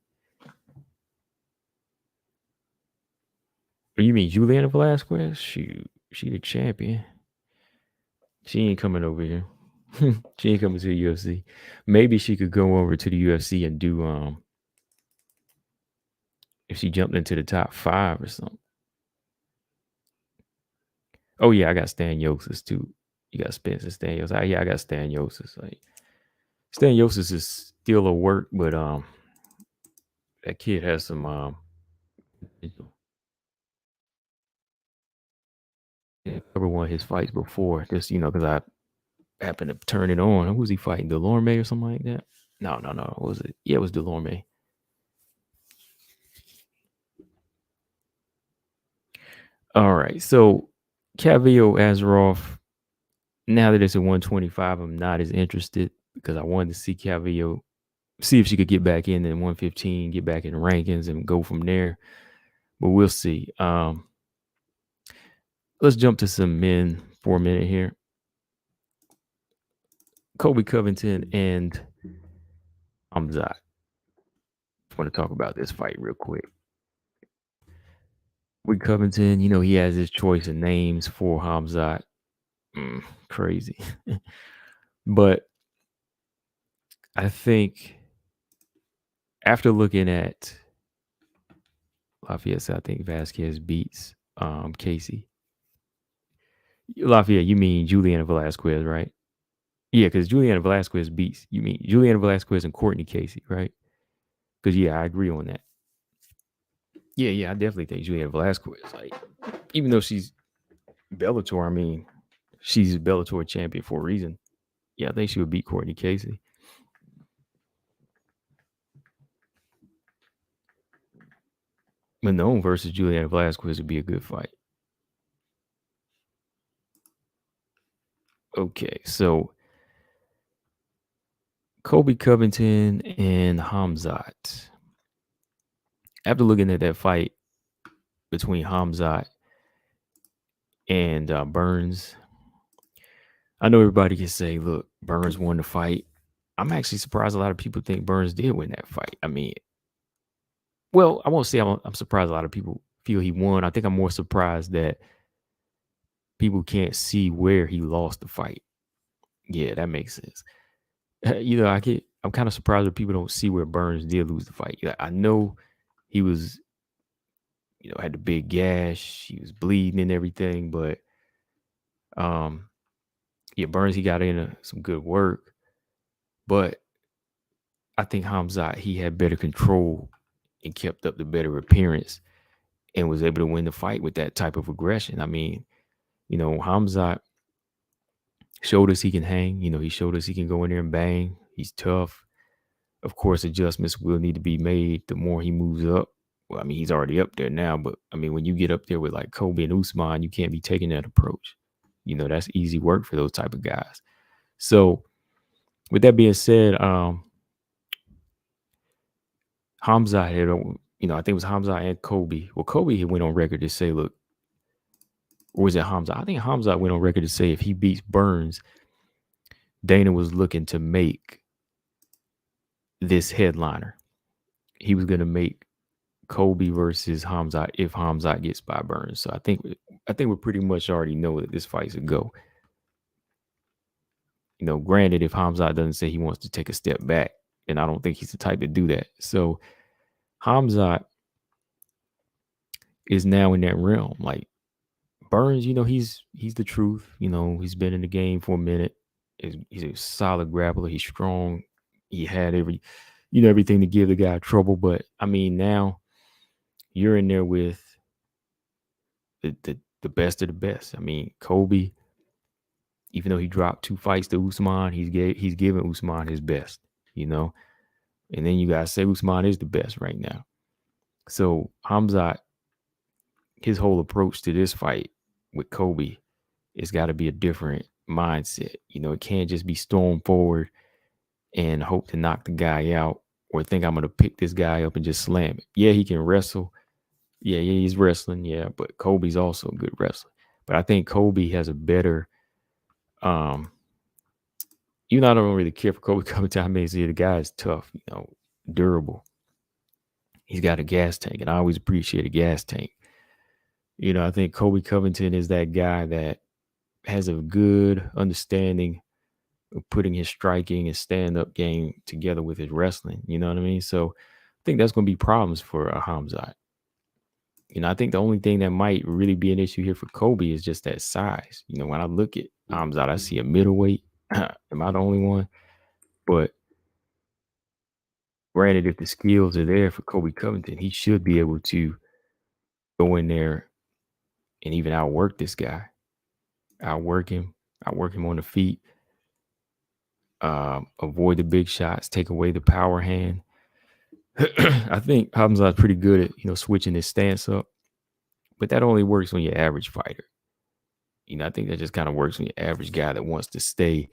Speaker 1: Or you mean Juliana Velasquez? Shoot, she the champion. She ain't coming over here. She ain't coming to the UFC. Maybe she could go over to the UFC and do if she jumped into the top 5 or something. Oh yeah, I got Stan Yossis too. You got Spencer Stan Yossis. Yeah, I got Stan Yossis. Like Stan Yossis is still a work, but that kid has some potential. Yeah, covered one of his fights before, just because I happened to turn it on. Who was he fighting? Delorme or something like that? No. What was it? Yeah, it was Delorme. All right. So Cavillo Azaroff, now that it's at 125, I'm not as interested because I wanted to see Cavillo, see if she could get back in at 115, get back in the rankings and go from there. But we'll see. Let's jump to some men for a minute here. Colby Covington and Hamzat. I want to talk about this fight real quick. With Covington, he has his choice of names for Hamzat. Crazy. But I think after looking at Lafayette, I think Vasquez beats Casey. Lafayette, you mean Juliana Velasquez, right? Yeah, because Juliana Velasquez beats, you mean Juliana Velasquez and Courtney Casey, right? Because, yeah, I agree on that. Yeah, I definitely think Juliana Velasquez, like, even though she's Bellator, I mean, she's a Bellator champion for a reason. Yeah, I think she would beat Courtney Casey. Manon versus Juliana Velasquez would be a good fight. Okay, so Colby Covington and Hamzat. After looking at that fight between Hamzat and Burns, I know everybody can say, look, Burns won the fight. I'm actually surprised a lot of people think Burns did win that fight. I mean, well, I won't say I'm surprised a lot of people feel he won. I think I'm more surprised that people can't see where he lost the fight. Yeah, that makes sense. I'm kind of surprised that people don't see where Burns did lose the fight. I know he was, had the big gash, he was bleeding and everything, but Burns, he got in some good work, but I think Hamzat, he had better control and kept up the better appearance and was able to win the fight with that type of aggression. I mean, Hamzat showed us he can hang. He showed us he can go in there and bang. He's tough. Of course, adjustments will need to be made the more he moves up. Well, I mean, he's already up there now, but I mean, when you get up there with like Kobe and Usman, you can't be taking that approach. That's easy work for those type of guys. So with that being said, Hamzat had, I think it was Hamzat and Kobe. Well, Kobe had went on record to say, look, or was it Hamzat? I think Hamzat went on record to say if he beats Burns, Dana was looking to make this headliner. He was going to make Kobe versus Hamzat if Hamzat gets by Burns. So I think we pretty much already know that this fight's a go. Granted, if Hamzat doesn't say he wants to take a step back, and I don't think he's the type to do that. So Hamzat is now in that realm. Like Burns, he's the truth. He's been in the game for a minute. He's a solid grappler. He's strong. He had everything to give the guy trouble. But I mean, now you're in there with the best of the best. I mean, Kobe, even though he dropped 2 fights to Usman, he's giving Usman his best. And then you guys say Usman is the best right now. So Hamzat, his whole approach to this fight with Kobe, it's got to be a different mindset. It can't just be storm forward and hope to knock the guy out or think I'm going to pick this guy up and just slam it. Yeah, he can wrestle. Yeah, he's wrestling. Yeah, but Kobe's also a good wrestler. But I think Kobe has a better, even though I don't really care for Kobe Covington, I mean, see, the guy is tough, durable. He's got a gas tank, and I always appreciate a gas tank. I think Kobe Covington is that guy that has a good understanding of putting his striking and stand-up game together with his wrestling. You know what I mean? So I think that's going to be problems for Hamzat. I think the only thing that might really be an issue here for Kobe is just that size. When I look at Hamzat, I see a middleweight. Am I the only one? But granted, if the skills are there for Kobe Covington, he should be able to go in there and even outwork this guy. Outwork him on the feet. Avoid the big shots, take away the power hand. I think Hamzat's pretty good at, switching his stance up, but that only works on your average fighter. I think that just kind of works on your average guy that wants to stay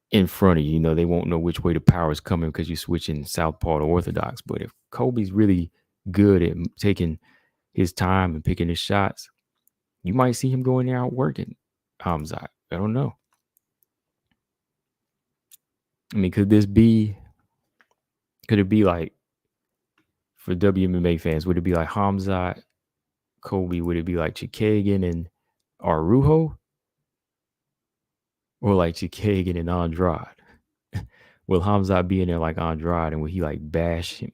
Speaker 1: in front of you. They won't know which way the power is coming because you're switching southpaw to orthodox. But if Kobe's really good at taking his time and picking his shots, you might see him going there outworking Hamzat. I don't know. I mean, could it be like, for WMMA fans, would it be like Hamzat, Kobe? Would it be like Chikagan and Arujo? Or like Chikagan and Andrade? Will Hamzat be in there like Andrade, and will he like bash him?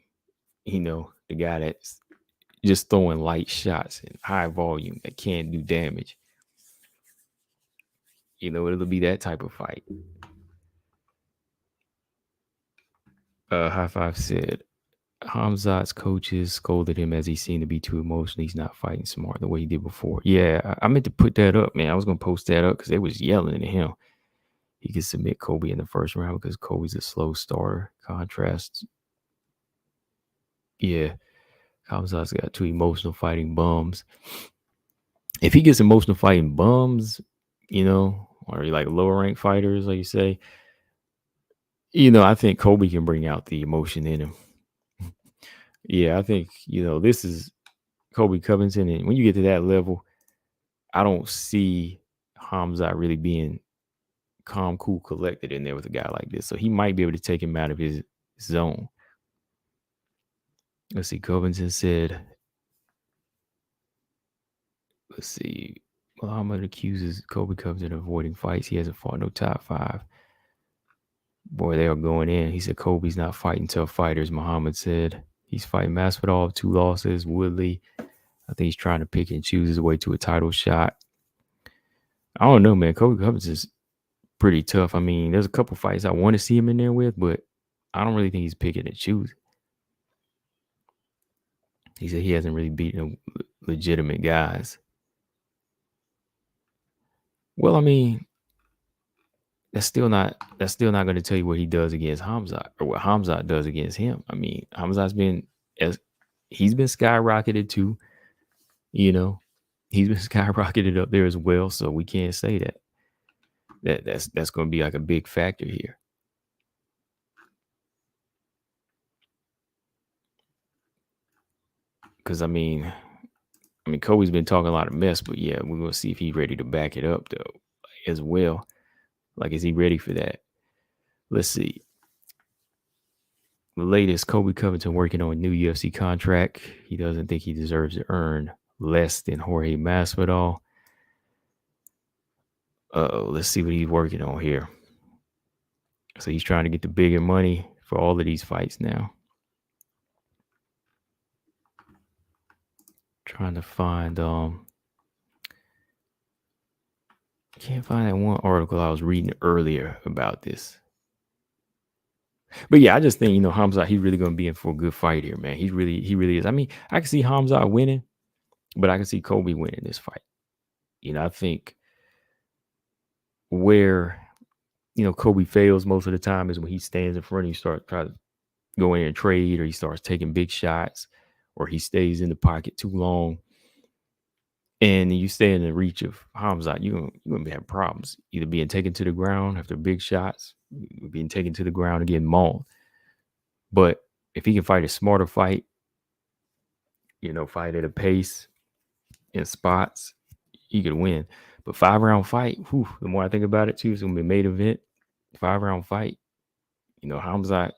Speaker 1: The guy that's just throwing light shots and high volume that can't do damage. It'll be that type of fight. High Five said, Hamzat's coaches scolded him as he seemed to be too emotional. He's not fighting smart the way he did before. Yeah, I meant to put that up, man. I was going to post that up because they was yelling at him. He could submit Kobe in the first round because Kobe's a slow starter. Contrast. Yeah, Hamzat's got two emotional fighting bums. If he gets emotional fighting bums, or like lower ranked fighters, like you say, I think Kobe can bring out the emotion in him. Yeah, I think, this is Kobe Covington. And when you get to that level, I don't see Hamzat really being calm, cool, collected in there with a guy like this. So he might be able to take him out of his zone. Let's see. Covington said, Muhammad accuses Kobe Covington of avoiding fights. He hasn't fought no top 5. Boy, they are going in. He said Kobe's not fighting tough fighters. Muhammad said he's fighting Masvidal, 2 losses. Woodley, I think he's trying to pick and choose his way to a title shot. I don't know, man. Kobe Covington's pretty tough. I mean, there's a couple fights I want to see him in there with, but I don't really think he's picking and choosing. He said he hasn't really beaten legitimate guys. Well, I mean, that's still not going to tell you what he does against Hamzat or what Hamzat does against him. I mean, Hamzat's been skyrocketed too. He's been skyrocketed up there as well. So we can't say that's going to be like a big factor here. Because I mean, Kobe's been talking a lot of mess, but yeah, we're gonna see if he's ready to back it up though, as well. Like, is he ready for that? Let's see. The latest, Kobe Covington working on a new UFC contract. He doesn't think he deserves to earn less than Jorge Masvidal. Let's see what he's working on here. So he's trying to get the bigger money for all of these fights now. Trying to find can't find that one article I was reading earlier about this. But yeah, I just think, Hamzat, he's really going to be in for a good fight here, man. He really is. I mean, I can see Hamzat winning, but I can see Kobe winning this fight. I think where, Kobe fails most of the time is when he stands in front of you, start trying to go in and trade, or he starts taking big shots, or he stays in the pocket too long, and you stay in the reach of Hamzat, you're gonna have problems. Either being taken to the ground after big shots, being taken to the ground and getting mauled. But if he can fight a smarter fight, fight at a pace in spots, he could win. But 5-round fight, the more I think about it too, it's gonna be a main event. 5-round fight. Hamzat,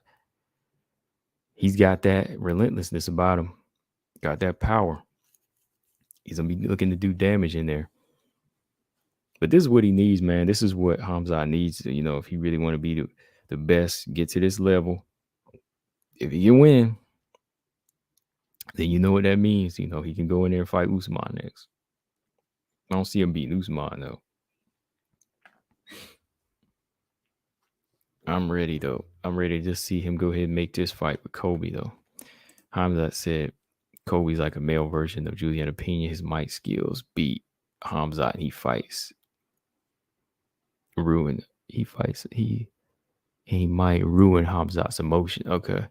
Speaker 1: he's got that relentlessness about him, got that power. He's gonna be looking to do damage in there. But this is what he needs, man. This is what Hamzat needs to, if he really want to be the best, get to this level. If he can win, then you know what that means. He can go in there and fight Usman next. I don't see him beating Usman, though. I'm ready, though. I'm ready to just see him go ahead and make this fight with Colby, though. Hamzat said Colby's like a male version of Juliana Pena. His mic skills beat Hamzat, and he fights. He might ruin Hamzat's emotion. Okay.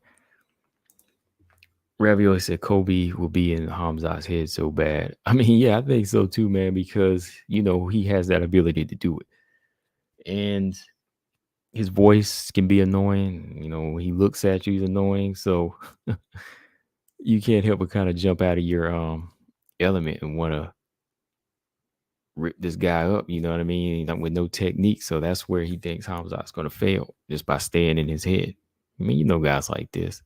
Speaker 1: Ravioli said Kobe will be in Hamzat's head so bad. I mean, yeah, I think so too, man, because, he has that ability to do it. And his voice can be annoying. When he looks at you, he's annoying. So you can't help but kind of jump out of your element and want to rip this guy up, you know what I mean? With no technique. So that's where he thinks Hamzat's going to fail, just by staying in his head. I mean, guys like this.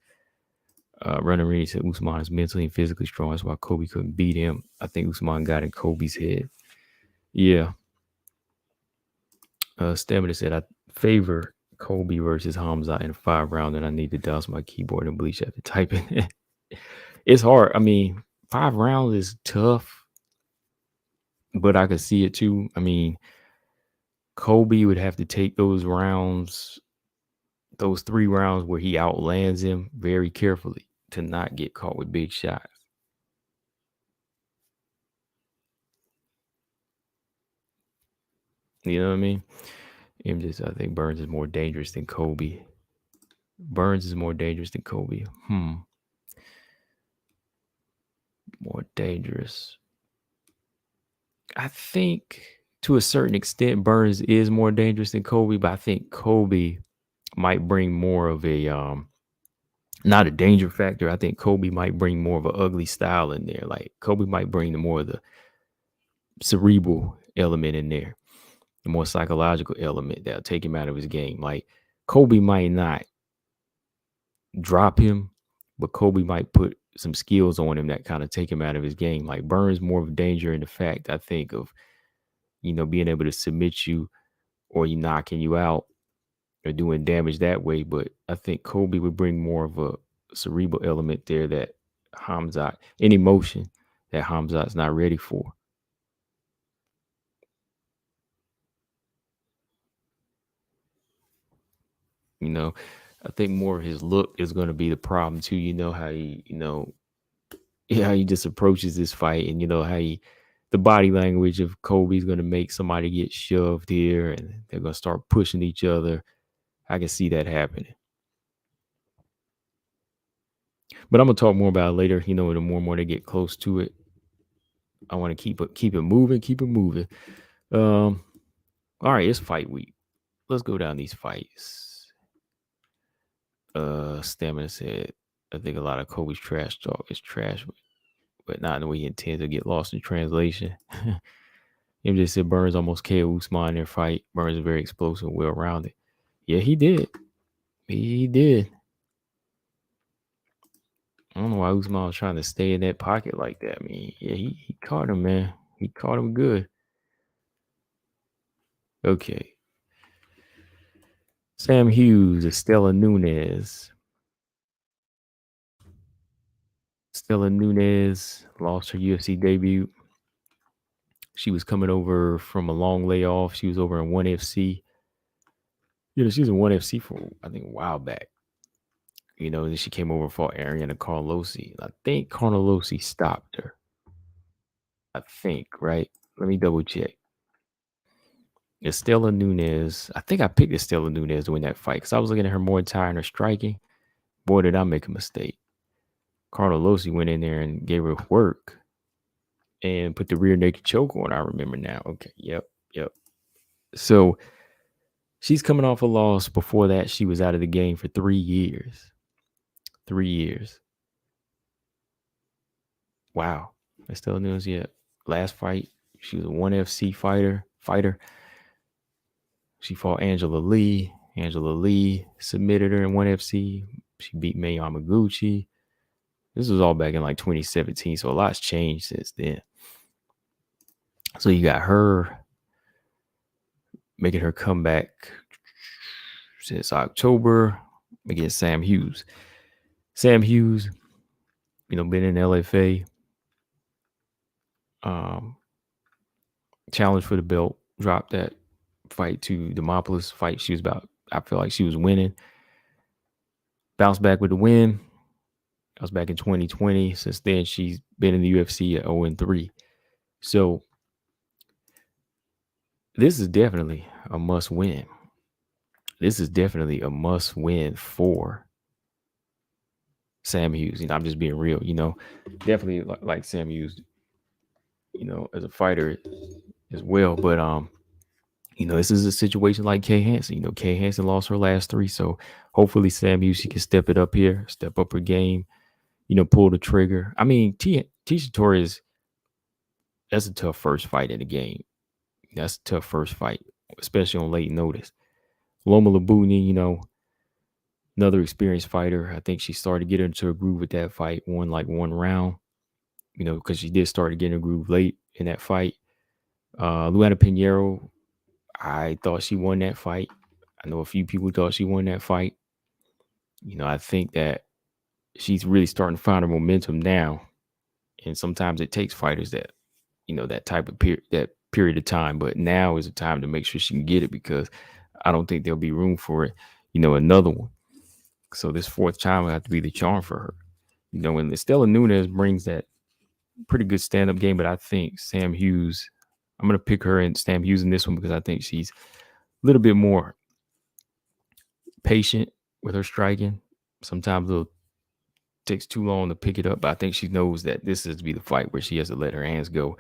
Speaker 1: Running Reed said Usman is mentally and physically strong. That's why Kobe couldn't beat him. I think Usman got in Kobe's head. Yeah. Stamina said, I favor Kobe versus Hamzat in a 5-round, and I need to douse my keyboard and bleach after typing. It's hard. I mean, 5 rounds is tough, but I could see it too. I mean, Kobe would have to take those rounds, those 3 rounds where he outlands him very carefully to not get caught with big shots. You know what I mean? I think Burns is more dangerous than Kobe. Burns is more dangerous than Kobe. More dangerous. I think to a certain extent, Burns is more dangerous than Kobe, but I think Kobe might bring more of a not a danger factor. I think Kobe might bring more of an ugly style in there. Like Kobe might bring more of the cerebral element in there, the more psychological element that'll take him out of his game. Like Kobe might not drop him, but Kobe might put some skills on him that kind of take him out of his game. Like Burns more of a danger in the fact, I think, of being able to submit you or knocking you out or doing damage that way. But I think Kobe would bring more of a cerebral element there that Hamzat, an emotion that Hamzat's not ready for. I think more of his look is going to be the problem too. How he, how he just approaches this fight, and how the body language of Kobe's going to make somebody get shoved here, and they're going to start pushing each other. I can see that happening. But I'm going to talk more about it later. The more and more they get close to it, I want to keep it moving. All right, it's fight week. Let's go down these fights. Stamina said, I think a lot of Kobe's trash talk is trash, but not in the way he intends to get lost in translation. Him just said Burns almost KO Usman in their fight. Burns is very explosive, well-rounded. Yeah, he did. He did. I don't know why Usman was trying to stay in that pocket like that. I mean, yeah, he caught him, man. He caught him good. Okay. Sam Hughes, Estela Nunes. Estela Nunes lost her UFC debut. She was coming over from a long layoff. She was over in 1FC. She was in 1FC for, I think, a while back. Then she came over for Ariana Carlosi. I think Carlosi stopped her. I think, right? Let me double check. Estela Nunes. I think I picked Estela Nunes to win that fight because I was looking at her more entire in her striking. boy, did I make a mistake. Carnelossi went in there and gave her work and put the rear naked choke on. I remember now. Okay, yep. So she's coming off a loss. Before that, she was out of the game for 3 years. 3 years. Wow. That's still news yet. Last fight, she was a 1FC fighter. She fought Angela Lee. Angela Lee submitted her in 1FC. She beat Mei Yamaguchi. This was all back in like 2017, so a lot's changed since then. So you got her making her comeback since October against Sam Hughes. Sam Hughes, been in LFA. Challenge for the belt. Dropped that fight to Demopoulos. Fight she was I feel like she was winning. Bounced back with the win. That was back in 2020. Since then, she's been in the UFC at 0-3. So this is definitely a must win. This is definitely a must win for Sam Hughes. I'm just being real. Definitely like Sam Hughes. As a fighter as well. But this is a situation like Kay Hansen. Kay Hansen lost her last 3, so hopefully Sam Hughes, she can step it up here, step up her game. Pull the trigger. I mean, Tisha Torres, that's a tough first fight in the game. That's a tough first fight, especially on late notice. Loma Labuni, another experienced fighter. I think she started to get into a groove with that fight, won like 1 round, because she did start to get in a groove late in that fight. Luana Pinheiro, I thought she won that fight. I know a few people thought she won that fight. I think that she's really starting to find her momentum now. And sometimes it takes fighters that, that type of period of time. But now is the time to make sure she can get it, because I don't think there'll be room for it, another one. So this 4th time will have to be the charm for her. And Estela Nunes brings that pretty good stand-up game, but I think Sam Hughes, I'm going to pick her and Sam Hughes in this one because I think she's a little bit more patient with her striking. Sometimes it takes too long to pick it up, but I think she knows that this is to be the fight where she has to let her hands go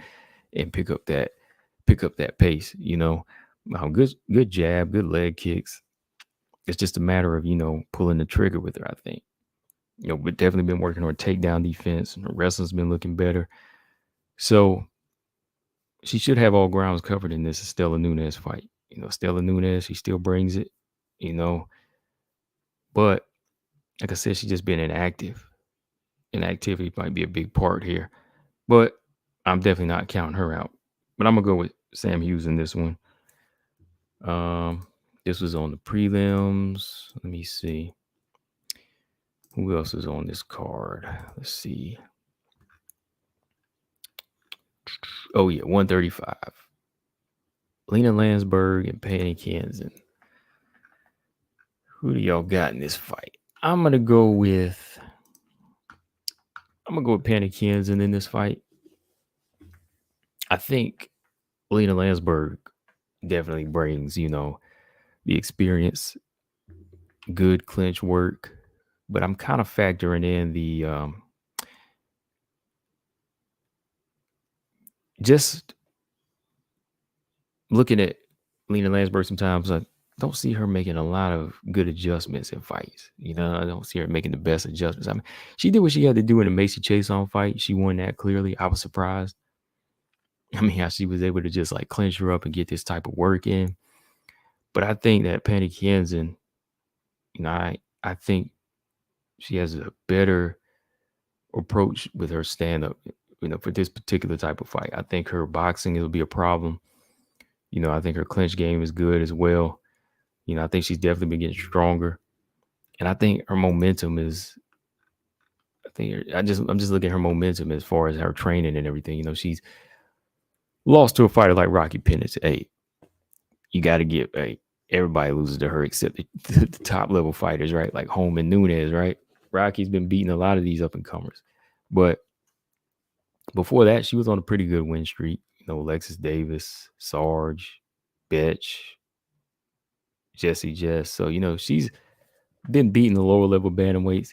Speaker 1: and pick up that pace. Good jab, good leg kicks. It's just a matter of pulling the trigger with her. I think we've definitely been working on her takedown defense, and her wrestling's been looking better. So she should have all grounds covered in this Estela Nunes fight. Estela Nunes, she still brings it. But like I said, she's just been inactive. Inactivity might be a big part here, but I'm definitely not counting her out. But I'm gonna go with Sam Hughes in this one. This was on the prelims. Let me see. Who else is on this card? Let's see. Oh yeah, 135. Lena Lansberg and Penny Kianzad. Who do y'all got in this fight? I'm gonna go with Penny Kianzad in this fight. I think Lena Lansberg definitely brings, the experience, good clinch work, but I'm kind of factoring in the just looking at Lena Lansberg. Sometimes I don't see her making a lot of good adjustments in fights. I don't see her making the best adjustments. I mean, she did what she had to do in the Macy Chason fight. She won that clearly. I was surprised. I mean, how she was able to just like clinch her up and get this type of work in. But I think that Penny Kianzad, I think she has a better approach with her stand-up, for this particular type of fight. I think her boxing will be a problem. I think her clinch game is good as well. I think she's definitely been getting stronger. And I think her momentum is, I'm just looking at her momentum as far as her training and everything. She's lost to a fighter like Rocky Penix. Hey, you got to get, everybody loses to her except the top level fighters, right? Like Holman Nunes, right? Rocky's been beating a lot of these up and comers. But before that, she was on a pretty good win streak. Alexis Davis, Sarge, Betch, Jessie Jess. So, she's been beating the lower level bantamweights.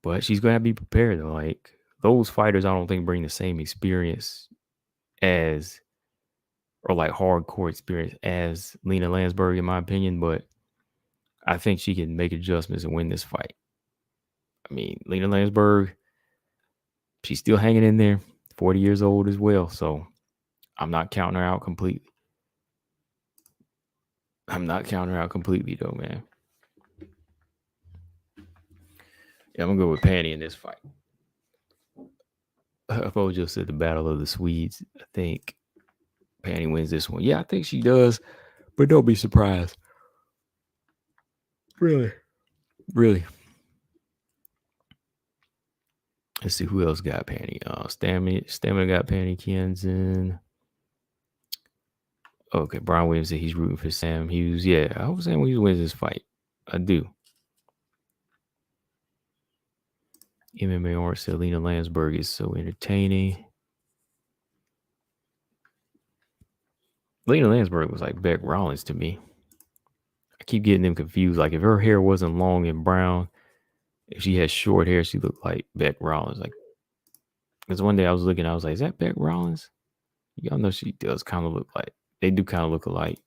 Speaker 1: But she's gonna have to be prepared though. Like those fighters, I don't think bring the same experience as or like hardcore experience as Lena Lansberg, in my opinion. But I think she can make adjustments and win this fight. I mean, Lena Lansberg, she's still hanging in there, 40 years old as well. So I'm not counting her out completely. I'm not counting her out completely though, man. Yeah, I'm gonna go with Panty in this fight. Fojo said the battle of the Swedes. I think Panty wins this one. Yeah, I think she does, but don't be surprised. Really? Really. Let's see who else got Panty. Stamina got Panty. Kianzad. Okay, Brian Williams said he's rooting for Sam Hughes. Yeah, I was saying he wins this fight. I do. MMA Art said Lena Lansberg is so entertaining. Lena Lansberg was like Beck Rollins to me. I keep getting them confused. Like if her hair wasn't long and brown, if she had short hair, she looked like Beck Rollins. Like, because one day I was looking, I was like, is that Beck Rollins? Y'all know she does kind of look like, they do kind of look alike.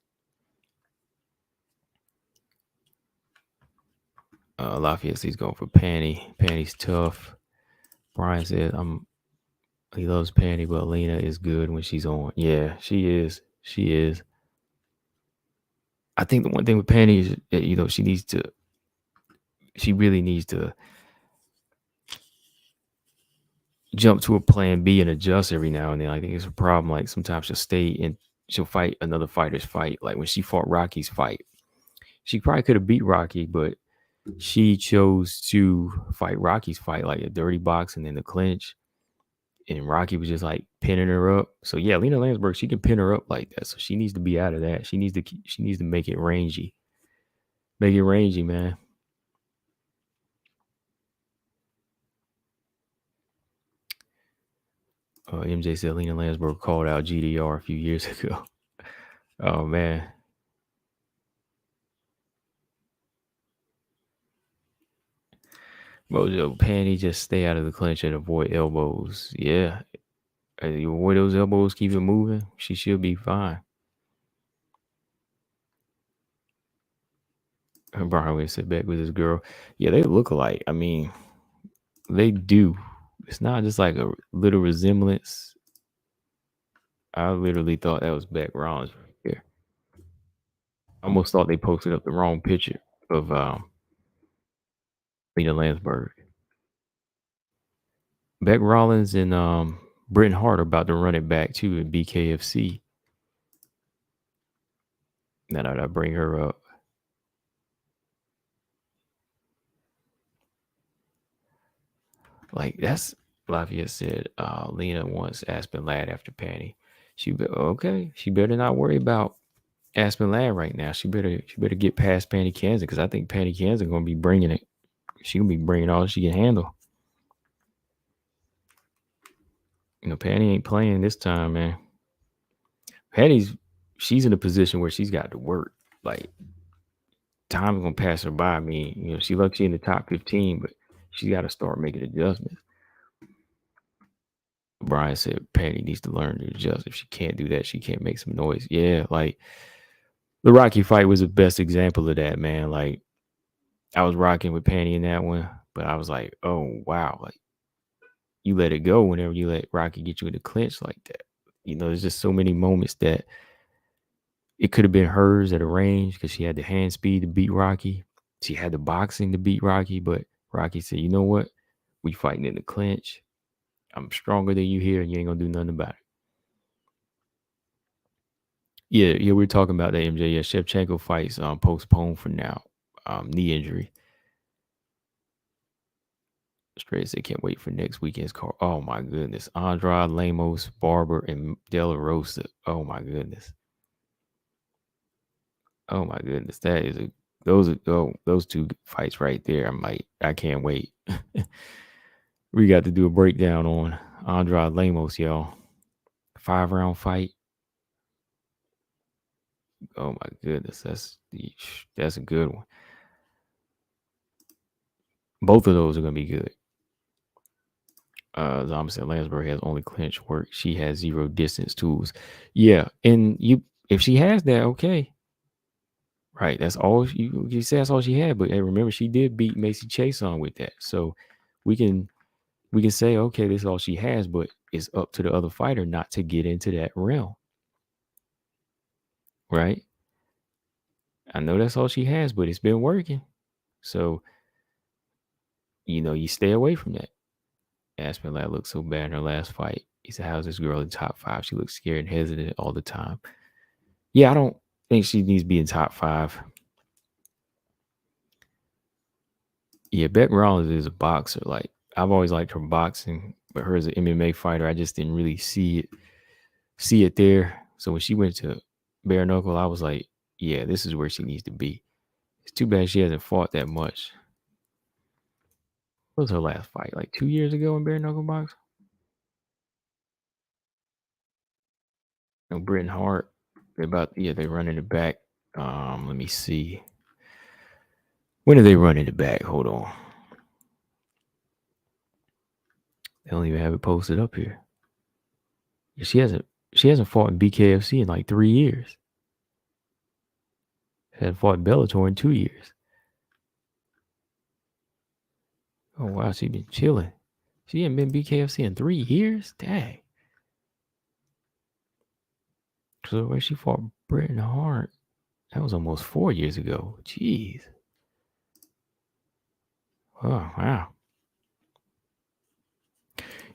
Speaker 1: Lafayette says he's going for Panty. Panty's tough. Brian said, he loves Panty, but Lena is good when she's on. Yeah, she is. She is. I think the one thing with Panty is that, she really needs to jump to a plan B and adjust every now and then. I think it's a problem. Like sometimes she'll stay and she'll fight another fighter's fight. Like when she fought Rocky's fight, she probably could have beat Rocky, but she chose to fight Rocky's fight, like a dirty box and then the clinch. And Rocky was just like pinning her up. So yeah, Lena Lansberg, she can pin her up like that. So she needs to be out of that. She needs to make it rangy. Make it rangy, man. MJ said Lena Lansberg called out GDR a few years ago. Oh man. Mojo Panty, just stay out of the clinch and avoid elbows. Yeah. You avoid those elbows, keep it moving. She should be fine. Brian would sit back with his girl. Yeah, they look alike. I mean, they do. It's not just like a little resemblance. I literally thought that was Beck Rollins right there. I almost thought they posted up the wrong picture of Lena Lansberg. Beck Rollins and Bret Hart are about to run it back too in BKFC. Now that I bring her up. Like that's Lafayette said, Lena wants Aspen Ladd after Panty. She better not worry about Aspen Ladd right now. She better get past Panty Kianzad because I think Panty Kianzad gonna be bringing it. She gonna be bringing all she can handle. Panty ain't playing this time, man. She's in a position where she's got to work. Like time's gonna pass her by. I mean, she lucky in the top 15, but she's got to start making adjustments. Brian said Panty needs to learn to adjust. If she can't do that, she can't make some noise. Yeah, like the Rocky fight was the best example of that, man. Like I was rocking with Panty in that one, but I was like, oh wow, like you let it go whenever you let Rocky get you in the clinch like that. There's just so many moments that it could have been hers at a range because she had the hand speed to beat Rocky. She had the boxing to beat Rocky, but Rocky said, you know what? We fighting in the clinch. I'm stronger than you here, and you ain't gonna do nothing about it. Yeah, we're talking about that, MJ. Yeah, Shevchenko fights postponed for now. Knee injury. Straight said can't wait for next weekend's card. Oh my goodness. Andrade, Lemos, Barber, and De La Rosa. Oh my goodness. Oh my goodness. Those two fights right there. I'm like, I can't wait. We got to do a breakdown on Andrade Lemos, y'all. 5-round fight. Oh my goodness. That's a good one. Both of those are gonna be good. Zama said Lansberg has only clinch work. She has zero distance tools. Yeah, and if she has that, okay, right? That's all you say. That's all she had. But hey, remember, she did beat Macy Chase on with that. So we can say, okay, this is all she has. But it's up to the other fighter not to get into that realm, right? I know that's all she has, but it's been working. So you stay away from that. Aspen Lad looked so bad in her last fight. He said, "How's this girl in top 5? She looks scared and hesitant all the time." Yeah, I don't think she needs to be in top 5. Yeah, Beck Rollins is a boxer. Like, I've always liked her boxing, but her as an MMA fighter, I just didn't really see it there. So when she went to bare knuckle, I was like, yeah, this is where she needs to be. It's too bad she hasn't fought that much. What was her last fight? Like 2 years ago in bare knuckle box? No, Britain Hart. They're running it back. Let me see. When are they running it back? Hold on. They don't even have it posted up here. She hasn't fought in BKFC in like 3 years. She hasn't fought in Bellator in 2 years. Oh wow, she been chilling. She ain't been BKFC in 3 years? Dang. So where she fought Britain Hart, that was almost 4 years ago. Jeez. Oh wow.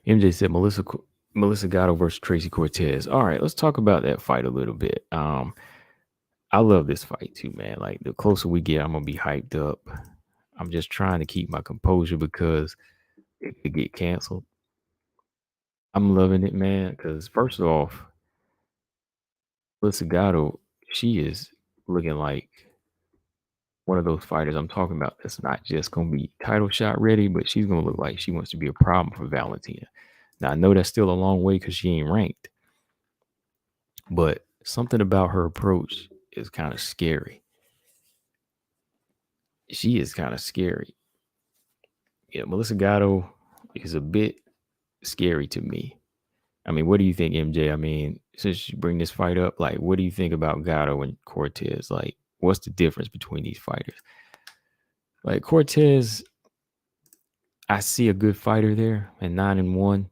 Speaker 1: MJ said Melissa Gatto versus Tracy Cortez. All right, let's talk about that fight a little bit. I love this fight too, man. Like, the closer we get, I'm gonna be hyped up. I'm just trying to keep my composure because it could get canceled. I'm loving it, man, because first off, Melissa Gatto, she is looking like one of those fighters I'm talking about that's not just gonna be title shot ready, but she's gonna look like she wants to be a problem for Valentina. Now I know that's still a long way because she ain't ranked, but something about her approach is kind of scary. She is kind of scary. Yeah, Melissa Gatto is a bit scary to me. I mean, what do you think, MJ? I mean, since you bring this fight up, like, what do you think about Gatto and Cortez? Like, what's the difference between these fighters? Like, Cortez, I see a good fighter there at 9-1.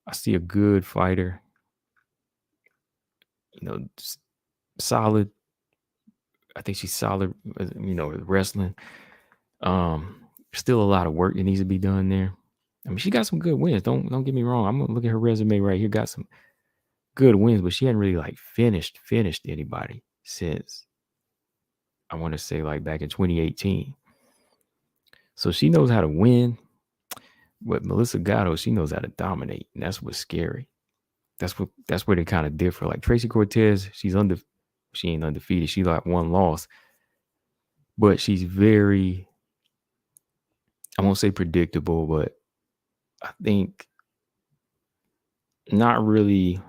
Speaker 1: I see a good fighter, solid. I think she's solid, wrestling. Still a lot of work that needs to be done there. I mean, she got some good wins. Don't get me wrong. I'm gonna look at her resume right here. Got some good wins, but she hadn't really like finished anybody since, I want to say, like back in 2018. So she knows how to win, but Melissa Gatto, she knows how to dominate, and that's what's scary. That's where they kind of differ. Like Tracy Cortez, she ain't undefeated. She like one loss, but she's very, I won't say predictable, but I think not really.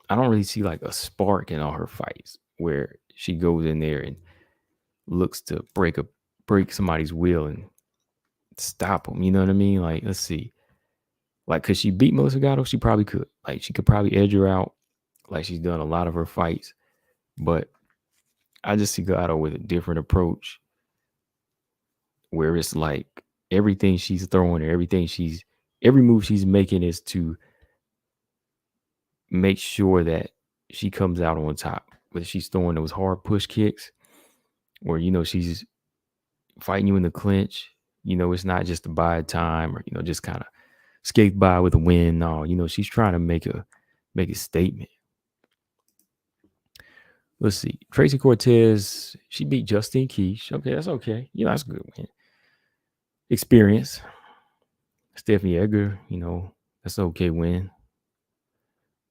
Speaker 1: I don't really see like a spark in all her fights where she goes in there and looks to break somebody's will and stop them. You know what I mean? Like, let's see. Like, could she beat Melissa Gatto? She probably could. Like, she could probably edge her out, like she's done a lot of her fights. But I just see Gatto with a different approach, where it's like everything she's throwing, every move she's making is to make sure that she comes out on top. Whether she's throwing those hard push kicks, or she's fighting you in the clinch. It's not just to buy time, or just kind of skate by with a win. No, she's trying to make a statement. Let's see. Tracy Cortez, she beat Justine Keesh. Okay, that's okay. That's a good win. Experience. Stephanie Edgar, that's an okay win.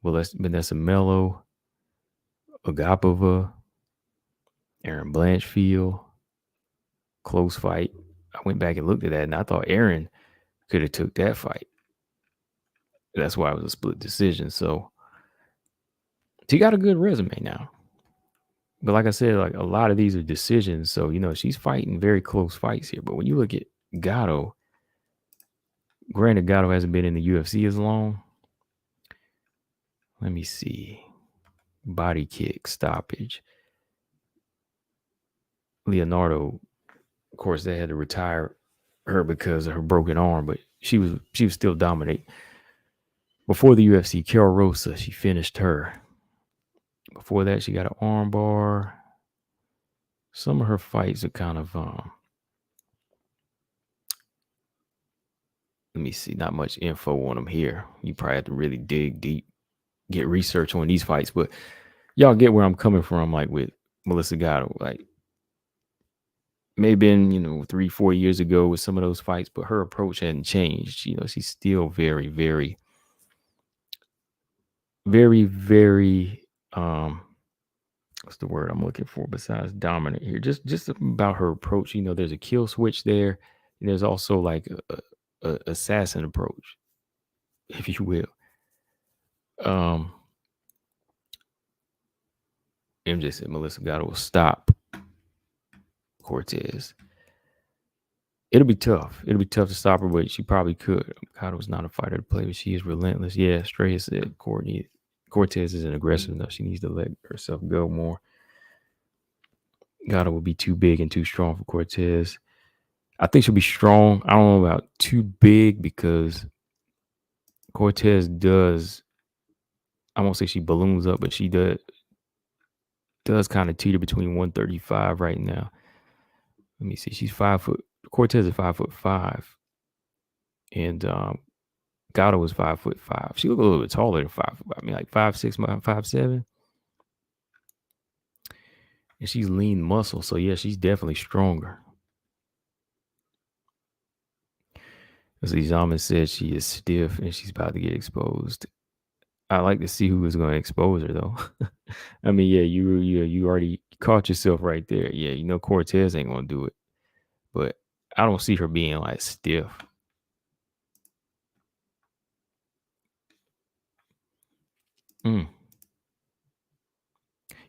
Speaker 1: Well, that's Vanessa Mello, Agapova, Aaron Blanchfield. Close fight. I went back and looked at that, and I thought Aaron could have took that fight. That's why it was a split decision. So she got a good resume now. But like I said, like, a lot of these are decisions. So, she's fighting very close fights here. But when you look at Gatto, Granted, Gatto hasn't been in the UFC as long. Let me see. Body kick, stoppage. Leonardo, of course, they had to retire her because of her broken arm, but she was still dominate. Before the UFC, Carol Rosa, she finished her. Before that, she got an arm bar. Some of her fights are kind of let me see, not much info on them here. You probably have to really dig deep, get research on these fights, but y'all get where I'm coming from, like with Melissa Gatto. Like, maybe been, 3-4 years ago with some of those fights, but her approach hadn't changed. She's still very, very, very, very what's the word I'm looking for besides dominant here? Just about her approach. There's a kill switch there, and there's also like a assassin approach, if you will. MJ said Melissa Gatto will stop Cortez. It'll be tough. It'll be tough to stop her, but she probably could. Gatto's not a fighter to play, but she is relentless. Yeah, Straya said Cortez isn't aggressive enough. She needs to let herself go more. Gatto will be too big and too strong for Cortez. I think she'll be strong. I don't know about too big because Cortez does, I won't say she balloons up, but she does kind of teeter between 135 right now. Let me see. She's 5 foot. Cortez is 5'5", and Gatto was 5'5". She looked a little bit taller than 5. I mean, like 5'6", 5'7". And she's lean muscle, so yeah, she's definitely stronger. As Zaman said, she is stiff and she's about to get exposed. I like to see who is going to expose her, though. I mean, yeah, you already caught yourself right there. Yeah, Cortez ain't going to do it. But I don't see her being like stiff.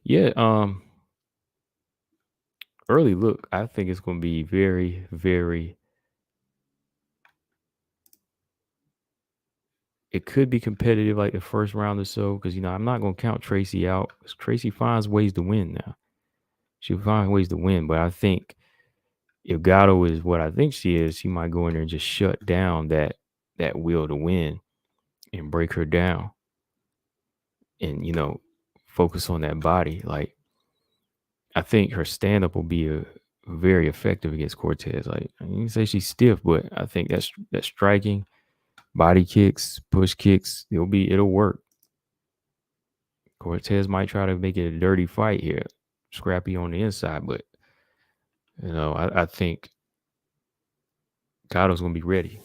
Speaker 1: Yeah, early look, I think it's going to be very, very, it could be competitive like the first round or so, because, I'm not going to count Tracy out. Tracy finds ways to win now. She'll find ways to win, but I think if Gatto is what I think she is, she might go in there and just shut down that will to win and break her down and, focus on that body. Like, I think her stand-up will be very effective against Cortez. Like, you can say she's stiff, but I think that's striking, body kicks, push kicks, it'll work. Cortez might try to make it a dirty fight here, scrappy on the inside, but I think Gatto's gonna be ready.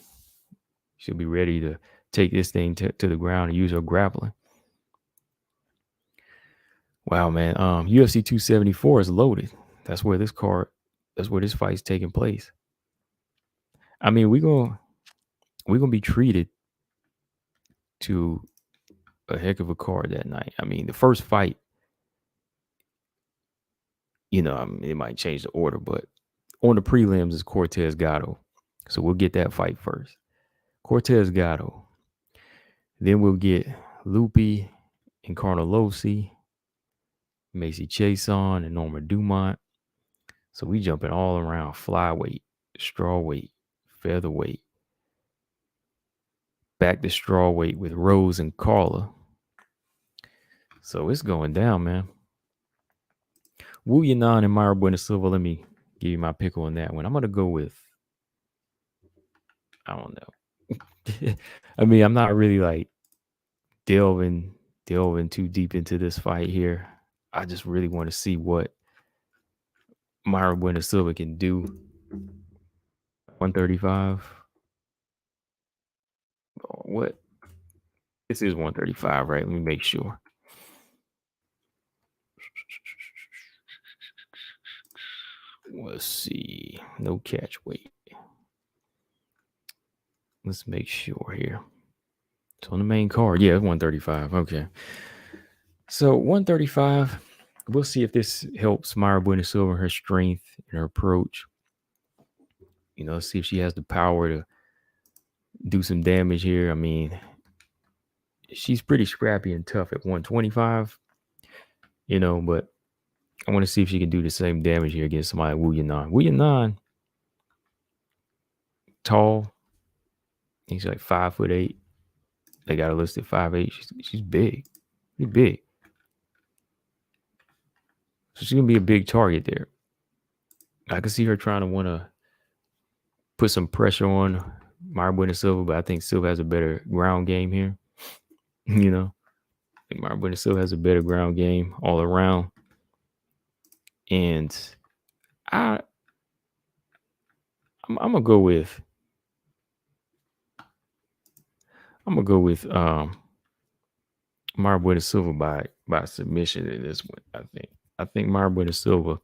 Speaker 1: She'll be ready to take this thing to the ground and use her grappling. Wow, man. UFC 274 is loaded. That's where this fight's taking place. I mean, we're gonna be treated to a heck of a card that night. I mean, the first fight, it might change the order, but on the prelims is Cortez Gatto. So we'll get that fight first. Cortez Gatto. Then we'll get Lupi and Carnelossi, Macy Chason and Norma Dumont. So we jumping all around flyweight, strawweight, featherweight, back to strawweight with Rose and Carla. So it's going down, man. Wu Yanan and Mayra Bueno Silva. Let me give you my pick on that one. I'm going to go with, I don't know. I mean, I'm not really like delving too deep into this fight here. I just really want to see what Mayra Bueno Silva can do. 135. What? This is 135, right? Let me make sure. Let's see. No catch weight. Let's make sure here. It's on the main card. Yeah, 135. Okay. So 135. We'll see if this helps Mayra Bueno Silva, her strength and her approach. Let's see if she has the power to do some damage here. I mean, she's pretty scrappy and tough at 125, but I want to see if she can do the same damage here against somebody like Wu Yanan. Wu Yanan, tall. He's like 5'8". They got her listed 5'8". She's big. She's big. So she's gonna be a big target there. I can see her trying to want to put some pressure on Marbuena Silva, but I think Silva has a better ground game here. I think Marbuena Silva has a better ground game all around. And I'm gonna go with Marbuena Silva by submission in this one. I think Marbuena Silva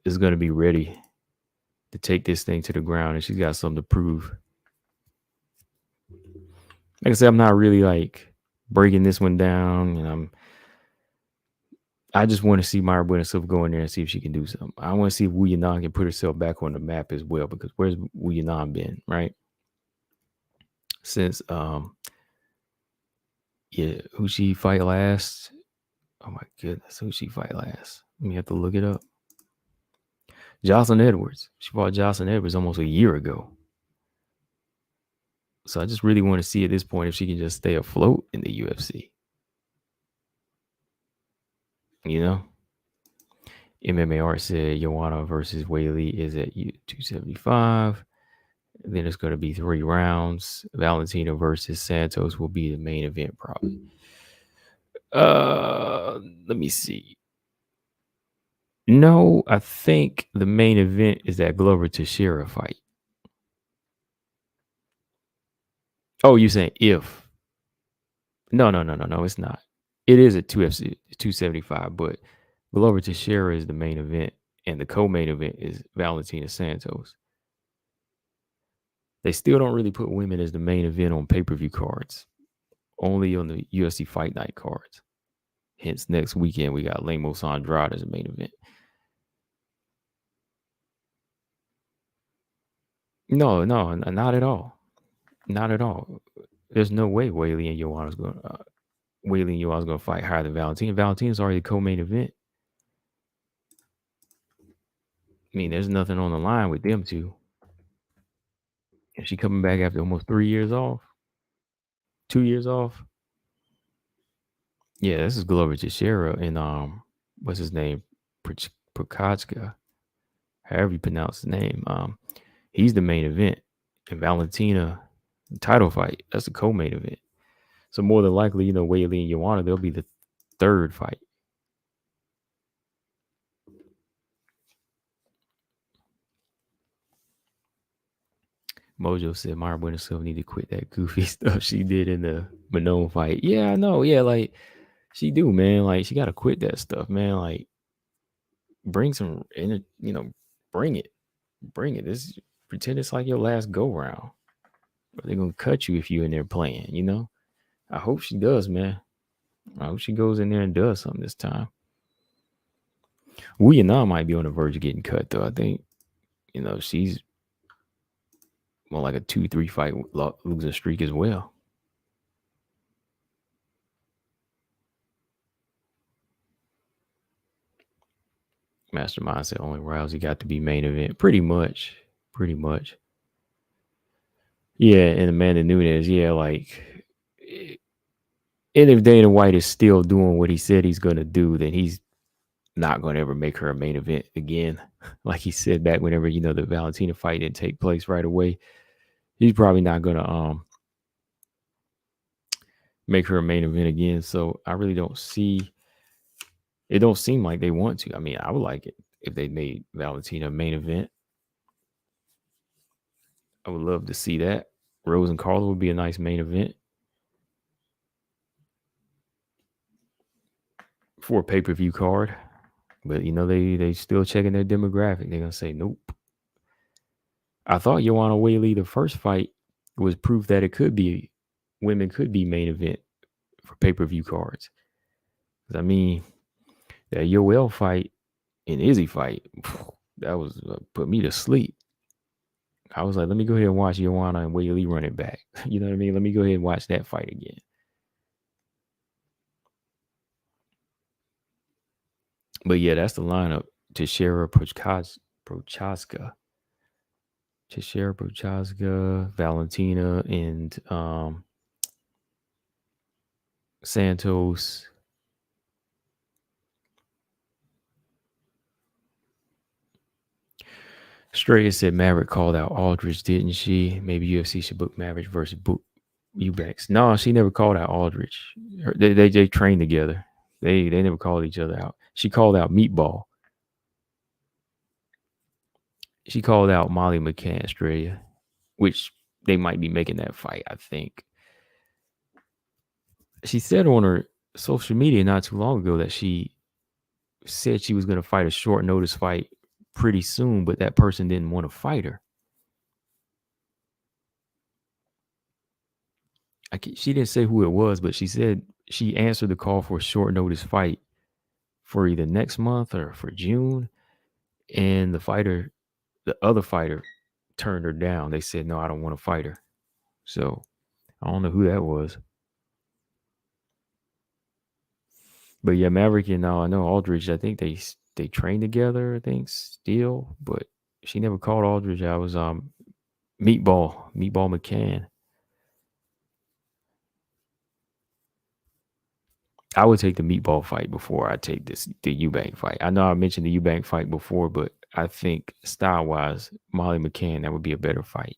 Speaker 1: is gonna be ready to take this thing to the ground, and she's got something to prove. Like I said, I'm not really like breaking this one down, and I just want to see Marbuena Silva go in there and see if she can do something. I want to see if Wu Yanan can put herself back on the map as well, because where's Wu Yanan been, right? Since who she fight last? Oh my goodness, who she fight last? Let me have to look it up. Jocelyn Edwards. She fought Jocelyn Edwards almost a year ago. So I just really want to see at this point if she can just stay afloat in the UFC. MMA Art said Joanna versus Weili is at 275. Then it's going to be 3 rounds. Valentina versus Santos will be the main event probably. Let me see. No, I think the main event is that Glover Teixeira fight. Oh, you saying if? No, it's not. It is at 275, but Glover Teixeira is the main event, and the co-main event is Valentina Santos. They still don't really put women as the main event on pay-per-view cards, only on the UFC Fight Night cards. Hence, next weekend we got Lemos Andrade as a main event. No, not at all. Not at all. There's no way Weili and Joanna's gonna fight higher than Valentina. Valentina's already the co-main event. I mean, there's nothing on the line with them two. And she coming back after almost 3 years off. 2 years off. Yeah, this is Glover Teixeira and what's his name? Prochazka. However you pronounce the name. He's the main event. And Valentina, title fight, that's the co-main event. So more than likely, Weili and Joanna, they'll be the third fight. Mojo said Marbuena Silva need to quit that goofy stuff she did in the Manon fight. Yeah, I know. Yeah, like she do, man. Like she got to quit that stuff, man. Like bring some, bring it. This pretend it's like your last go round. But they're gonna cut you if you're in there playing. I hope she does, man. I hope she goes in there and does something this time. Wu Yanan might be on the verge of getting cut, though. I think, she's more like a 2-3 fight losing streak as well. Mastermind said only Rousey got to be main event. Pretty much. Yeah, and Amanda Nunes, yeah, like, and if Dana White is still doing what he said he's going to do, then he's not going to ever make her a main event again. Like he said back whenever, the Valentina fight didn't take place right away. He's probably not going to make her a main event again. So I really don't see, it don't seem like they want to. I mean, I would like it if they made Valentina a main event. I would love to see that. Rose and Carla would be a nice main event for a pay-per-view card. But, they still checking their demographic. They're going to say, nope. I thought Joanna Weili, the first fight, was proof that women could be main event for pay-per-view cards. I mean, that Yoel fight and Izzy fight, that was put me to sleep. I was like, let me go ahead and watch Joanna and Wei Lee run it back. You know what I mean? Let me go ahead and watch that fight again. But yeah, that's the lineup. Teixeira, Prochaska, Teixeira, Prochaska, Valentina, and Santos. Straya said Maverick called out Aldrich, didn't she? Maybe UFC should book Maverick versus book Eubanks. No, she never called out Aldrich. They trained together. They never called each other out. She called out Meatball. She called out Molly McCann, Straya, which they might be making that fight, I think. She said on her social media not too long ago that she said she was going to fight a short notice fight pretty soon, but that person didn't want to fight her. She didn't say who it was, but she said she answered the call for a short notice fight for either next month or for June. And the other fighter turned her down. They said, no, I don't want to fight her. So I don't know who that was. But yeah, Maverick and I know Aldrich, I think they trained together, I think, still, but she never called Aldrich. I was Meatball McCann. I would take the Meatball fight before I take the Eubank fight. I know I mentioned the Eubank fight before, but I think style-wise, Molly McCann, that would be a better fight.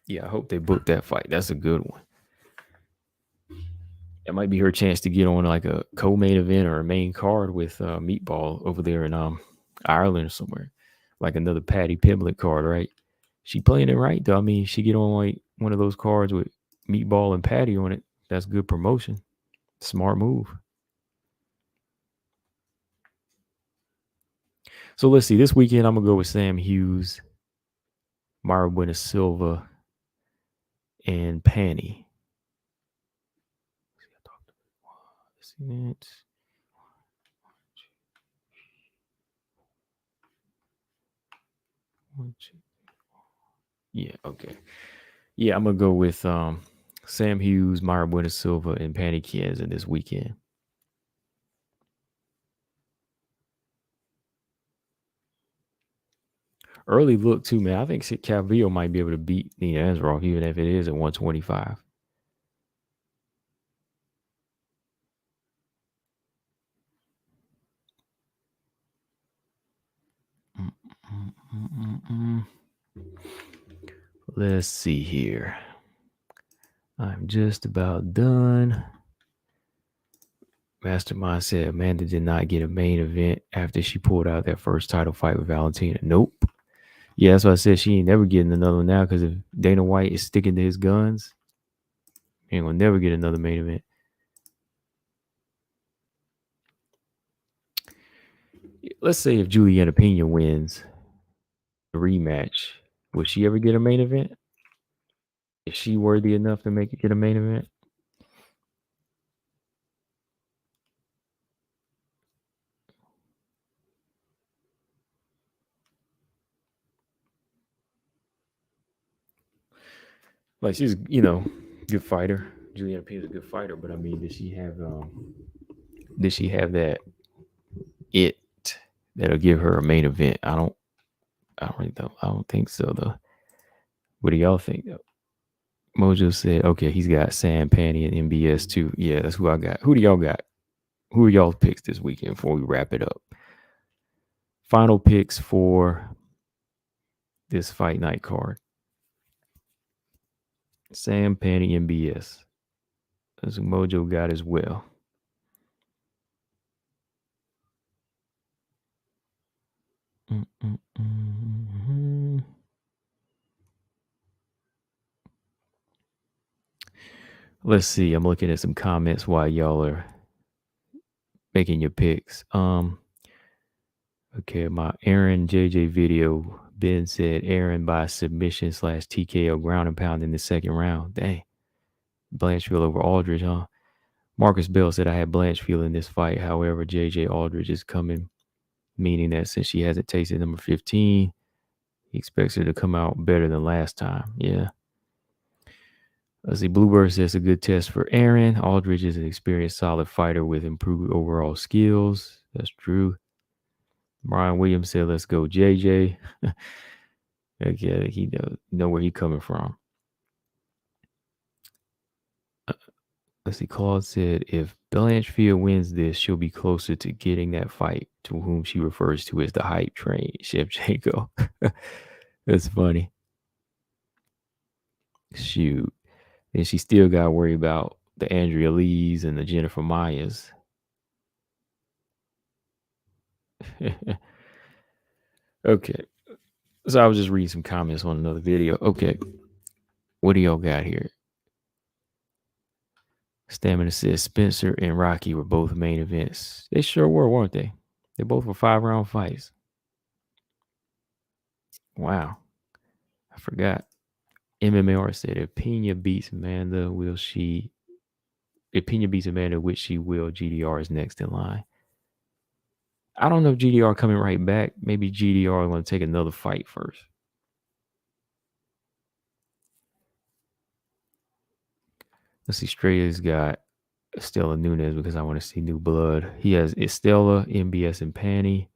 Speaker 1: Yeah, I hope they book that fight. That's a good one. That might be her chance to get on like a co-main event or a main card with Meatball over there in Ireland or somewhere, like another Patty Pimblett card, right? She playing it right though. I mean, she get on like one of those cards with Meatball and Patty on it. That's good promotion. Smart move. So let's see. This weekend I'm gonna go with Sam Hughes, Mara Buena Silva, and Panny. Yeah, okay. Yeah, I'm gonna go with Sam Hughes, Mara Buena Silva, and Panny Kianzad this weekend. Early look too, man. I think Calvillo might be able to beat Nina Ansaroff, even if it is at 125. Let's see here. I'm just about done. Mastermind said Amanda did not get a main event after she pulled out that first title fight with Valentina. Nope. Yeah, that's why I said she ain't never getting another one now, because if Dana White is sticking to his guns, he ain't gonna never get another main event. Let's say if Juliana Pena wins the rematch, will she ever get a main event? Is she worthy enough to get a main event? Like, she's, good fighter. Juliana Pena's a good fighter, but I mean, did she have that it that'll give her a main event? I don't think so though. What do y'all think though? Mojo said, okay, he's got Sam, Panny, and MBS too. Yeah, that's who I got. Who do y'all got? Who are y'all's picks this weekend before we wrap it up? Final picks for this fight night card. Sam, Panny, MBS. That's what Mojo got as well. Let's see. I'm looking at some comments while y'all are making your picks. Okay, my Aaron JJ video. Ben said Aaron by submission / TKO ground and pound in the second round. Dang. Blanchfield over Aldrich, huh? Marcus Bell said I had Blanchfield in this fight. However, JJ Aldrich is coming, meaning that since she hasn't tasted number 15, he expects her to come out better than last time. Yeah. Let's see. Bluebird says a good test for Aaron. Aldrich is an experienced, solid fighter with improved overall skills. That's true. Brian Williams said, let's go, JJ. Okay, he know where he coming from. Let's see. Claude said, if Blanchfield wins this, she'll be closer to getting that fight, to whom she refers to as the hype train, Shevchenko. That's funny. Shoot. And she still got to worry about the Andrea Lees and the Jennifer Myers. Okay. So I was just reading some comments on another video. Okay. What do y'all got here? Stamina says Spencer and Rocky were both main events. They sure were, weren't they? They both were 5-round fights. Wow. I forgot. MMAR said if Pena beats Amanda, if Pena beats Amanda, which she will, GDR is next in line. I don't know if GDR coming right back. Maybe GDR going to take another fight first. Let's see. Straya's got Estella Nunez because I want to see new blood. He has Estella, MBS, and Panny.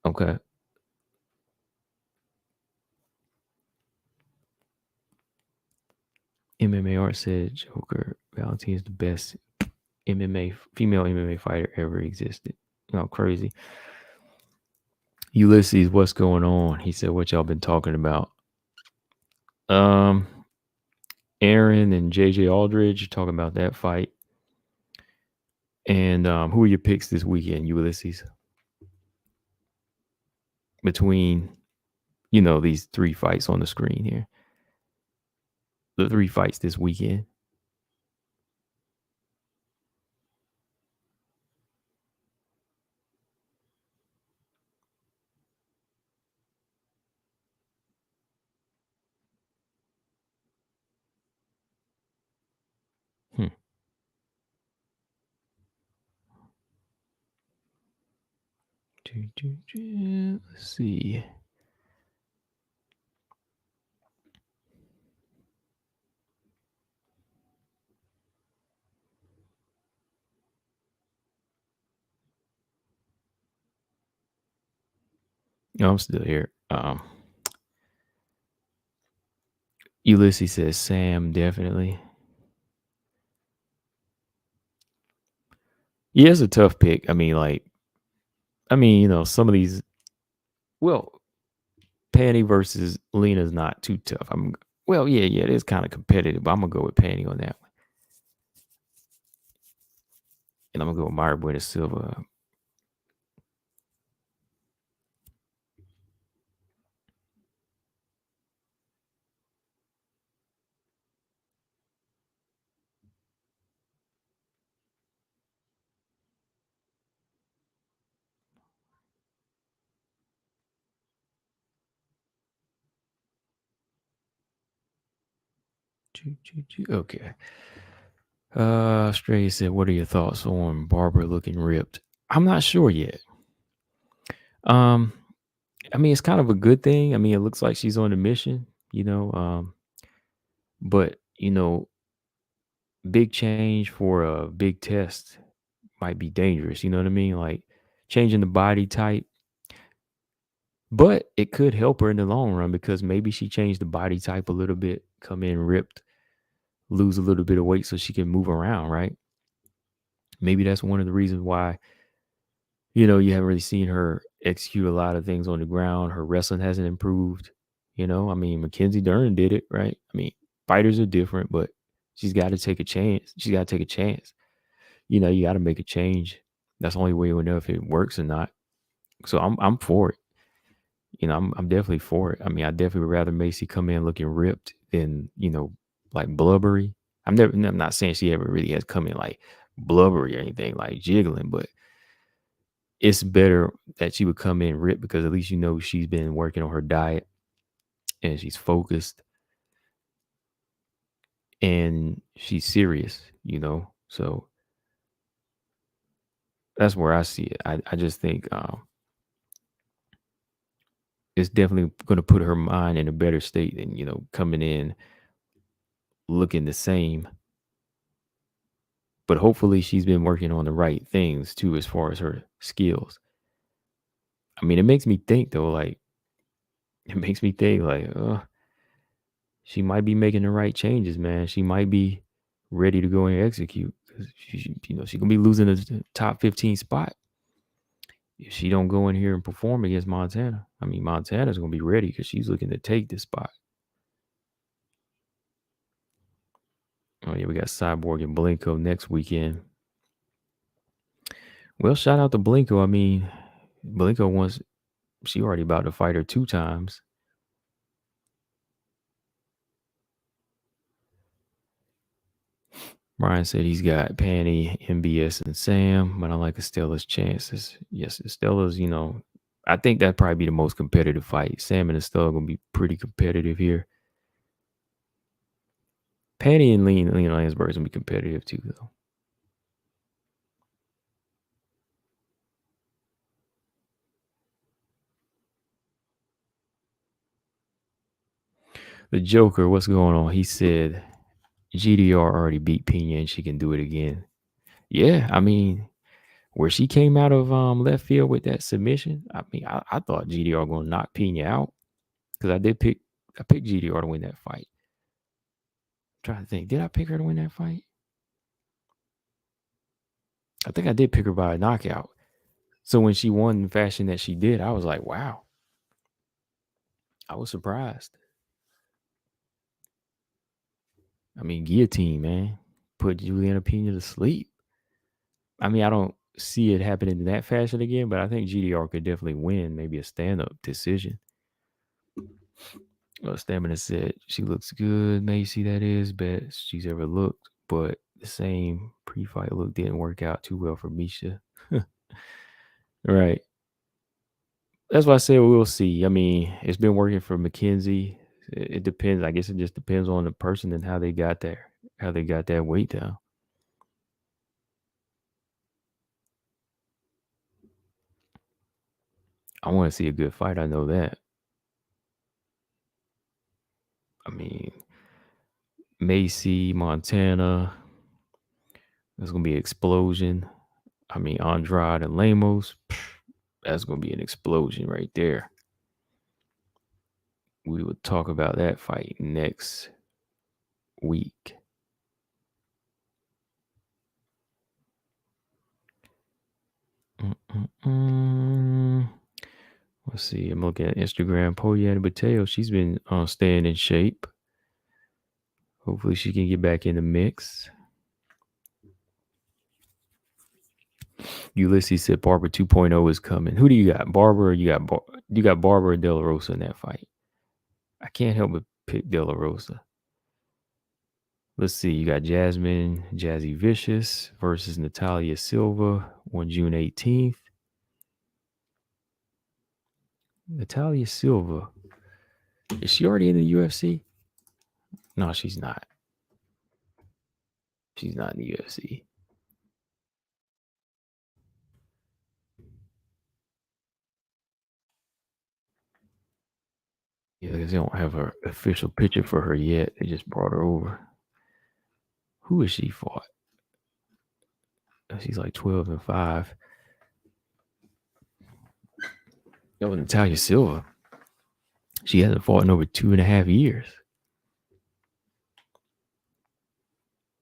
Speaker 1: Okay. MMA Art said Joker Valentine is the best female MMA fighter ever existed. Oh, crazy. Ulysses, what's going on? He said, what y'all been talking about? Aaron and JJ Aldridge, talking about that fight. And who are your picks this weekend, Ulysses? Between, these 3 fights on the screen here. The 3 fights this weekend. Let's see. No, I'm still here. Ulysses says Sam, definitely. Yeah, it's a tough pick. Some of these. Well, Panny versus Lena's not too tough. It is kind of competitive, but I'm gonna go with Panny on that one. And I'm gonna go with Myra Buena Silva. Okay. Australia said, what are your thoughts on Barbara looking ripped? I'm not sure yet. It's kind of a good thing. It looks like she's on a mission, but big change for a big test might be dangerous. You know what I mean? Like changing the body type, but it could help her in the long run because maybe she changed the body type a little bit, come in ripped, lose a little bit of weight so she can move around, right? Maybe that's one of the reasons why, you haven't really seen her execute a lot of things on the ground. Her wrestling hasn't improved. Mackenzie Dern did it, right? Fighters are different, but she's got to take a chance. She's got to take a chance. You got to make a change. That's the only way you'll know if it works or not. So I'm for it. I'm definitely for it. I definitely would rather Macy come in looking ripped than, like blubbery. I'm not saying she ever really has come in like blubbery or anything like jiggling, but it's better that she would come in ripped because at least she's been working on her diet and she's focused. and she's serious, So that's where I see it. I just think it's definitely going to put her mind in a better state than coming in looking the same. But hopefully she's been working on the right things too, as far as her skills. I mean, it makes me think though, like she might be making the right changes, man. She might be ready to go and execute. 'Cause she gonna be losing the top 15 spot if she don't go in here and perform against Montana. I mean, Montana's gonna be ready because she's looking to take this spot. Oh yeah, we got Cyborg and Blanco next weekend. Well, shout out to Blanco. I mean, Blanco she already about to fight her 2 times. Brian said he's got Panny, MBS, and Sam, but I like Estella's chances. Yes, Estella's, I think that'd probably be the most competitive fight. Sam and Estella are going to be pretty competitive here. Panny and Lean Lansberg is going to be competitive too, though. The Joker, what's going on? He said GDR already beat Pena and she can do it again. Yeah, I mean, where she came out of left field with that submission, I mean, I thought GDR going to knock Pena out because I picked GDR to win that fight. I'm trying to think, did I pick her to win that fight? I think I did pick her by a knockout. So when she won in the fashion that she did, I was like, wow. I was surprised. I mean, guillotine, man. Put Juliana Pena to sleep. I mean, I don't see it happening in that fashion again, but I think GDR could definitely win, maybe a stand-up decision. Stamina said she looks good. Macy, that is best she's ever looked, but the same pre-fight look didn't work out too well for Misha. Right. That's why I said we'll see. I mean, it's been working for McKenzie. It depends. I guess it just depends on the person and how they got there, how they got that weight down. I want to see a good fight. I know that. I mean, Macy, Montana. There's gonna be an explosion. I mean, Andrade and Lemos. That's gonna be an explosion right there. We will talk about that fight next week. Let's see. I'm looking at Instagram. Poyana Mateo. She's been staying in shape. Hopefully, she can get back in the mix. Ulysses said Barber 2.0 is coming. Who do you got? Barber or you got Barber or De La Rosa in that fight? I can't help but pick De La Rosa. Let's see. You got Jasmine Jazzy Vicious versus Natalia Silva on June 18th. Natalia Silva. Is she already in the UFC? No, she's not. She's not in the UFC. Yeah, because they don't have an official picture for her yet. They just brought her over. Who has she fought? She's like 12-5. That was Natalia Silva. She hasn't fought in over 2.5 years.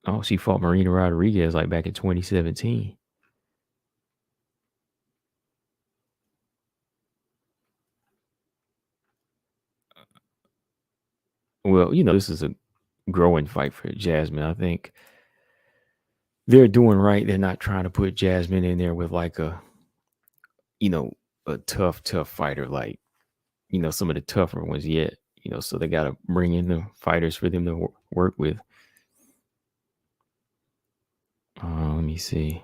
Speaker 1: Oh, she fought Marina Rodriguez like back in 2017. Well, this is a growing fight for Jasmine. I think they're doing right. They're not trying to put Jasmine in there with like a tough fighter like, some of the tougher ones yet. So they got to bring in the fighters for them to work with. Let me see.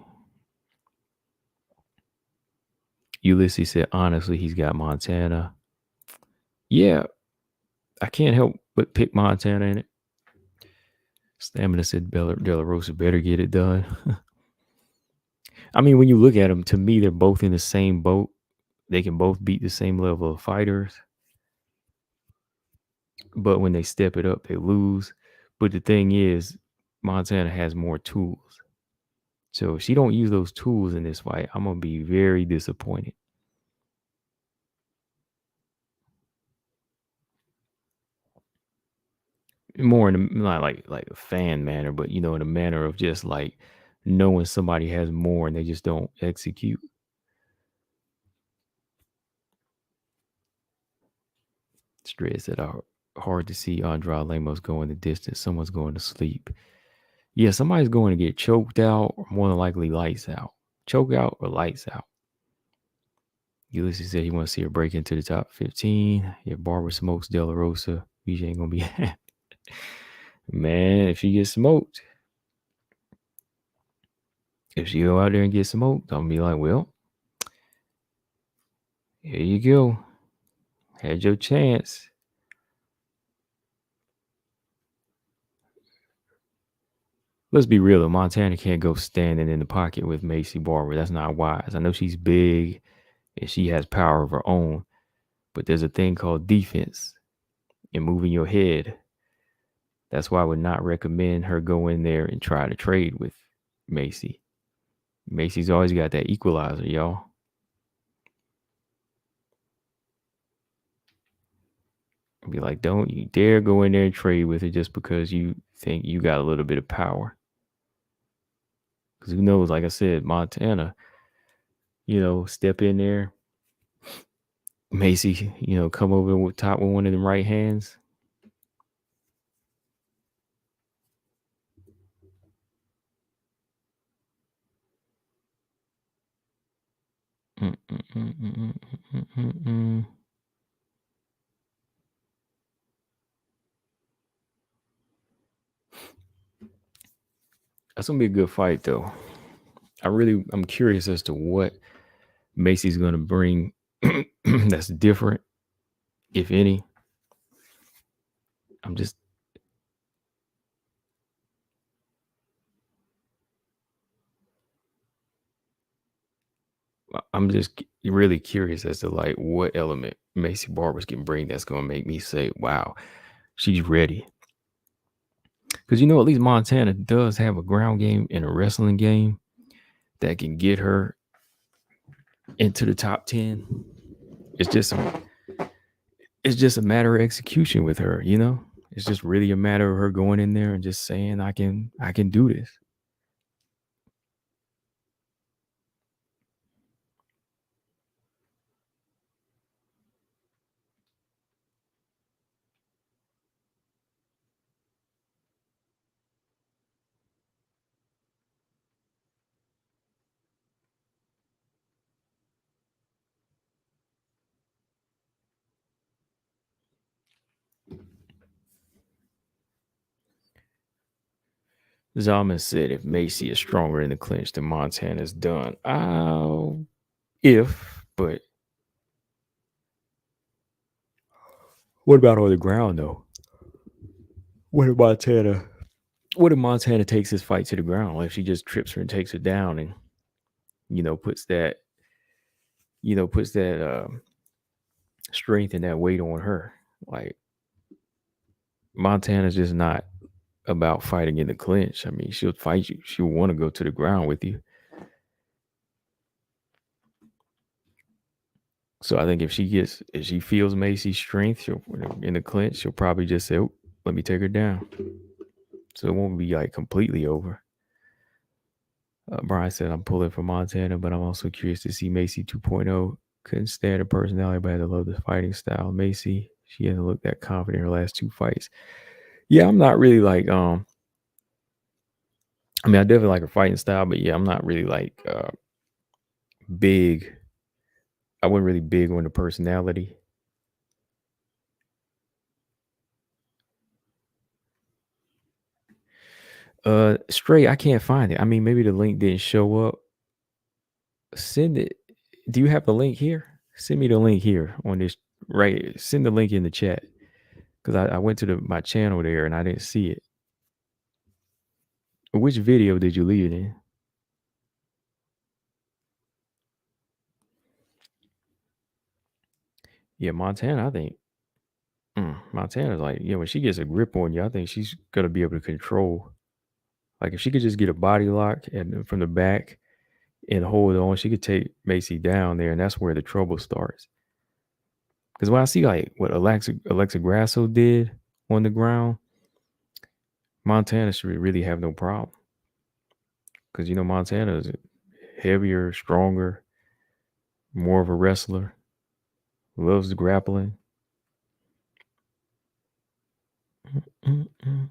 Speaker 1: Ulysses said, honestly, he's got Montana. Yeah, I can't help but pick Montana in it. Stamina said De La Rosa better get it done. I mean, when you look at them, to me, they're both in the same boat. They can both beat the same level of fighters, but when they step it up, they lose. But the thing is, Montana has more tools. So if she don't use those tools in this fight, I'm gonna be very disappointed. More in a, not like a fan manner, but in a manner of just like knowing somebody has more and they just don't execute. Stress that are hard to see Andrade Lemos going the distance. Someone's going to sleep. Yeah, somebody's going to get choked out or more than likely lights out. Choke out or lights out. Ulysses said he wants to see her break into the top 15. If Barbara smokes De La Rosa, BJ ain't going to be happy. Man, if she gets smoked, if she go out there and get smoked, I'm going to be like, well, here you go. Had your chance. Let's be real though. Montana can't go standing in the pocket with Macy Barber. That's not wise. I know she's big and she has power of her own, but there's a thing called defense and moving your head. That's why I would not recommend her go in there and try to trade with Macy. Macy's always got that equalizer, y'all. I'd be like, don't you dare go in there and trade with her just because you think you got a little bit of power. Because who knows, like I said, Montana, step in there. Macy, come over with top with one of them right hands. That's gonna be a good fight, though. I'm curious as to what Macy's gonna bring that's different, if any. I'm just really curious as to like what element Macy Barbers can bring that's gonna make me say, "Wow, she's ready." Because at least Montana does have a ground game and a wrestling game that can get her into the top 10. It's just a matter of execution with her. It's just really a matter of her going in there and just saying, I can do this. Zalman said if Macy is stronger in the clinch than Montana's done. But what about on the ground though? What if Montana takes this fight to the ground? Like if she just trips her and takes her down and puts that strength and that weight on her. Like Montana's just not about fighting in the clinch. I mean, she'll fight you. She'll want to go to the ground with you. So I think if she feels Macy's strength, she'll in the clinch, she'll probably just say, "Oh, let me take her down." So it won't be like completely over. Brian said, "I'm pulling for Montana, but I'm also curious to see Macy 2.0. Couldn't stand her personality, but I had to love the fighting style. Macy, she hasn't looked that confident in her last 2 fights." Yeah, I'm not really like I mean, I definitely like her fighting style, but yeah, I'm not really like big. I wasn't really big on the personality. Straight, I can't find it. I mean, maybe the link didn't show up. Send it. Do you have the link here? Send me the link here on this. Right. Send the link in the chat because I went to my channel there and I didn't see it. Which video did you leave it in? Yeah, Montana, I think. Montana's like, yeah, when she gets a grip on you, I think she's gonna be able to control. Like if she could just get a body lock and from the back and hold on, she could take Macy down there, and that's where the trouble starts. Because when I see like what Alexa Grasso did on the ground, Montana should really have no problem. Because Montana is heavier, stronger, more of a wrestler, loves the grappling. Mm-mm.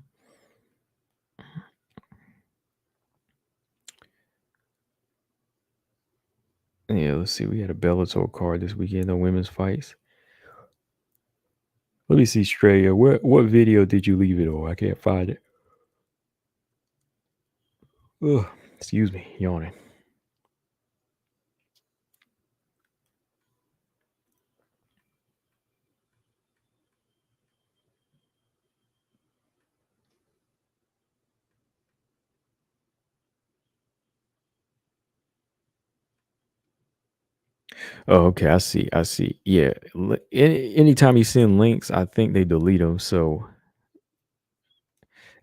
Speaker 1: Yeah, let's see. We had a Bellator card this weekend on women's fights. Let me see, Straya. What video did you leave it on? I can't find it. Ugh, excuse me, yawning. Oh, okay. I see. I see. Yeah. Anytime you send links, I think they delete them. So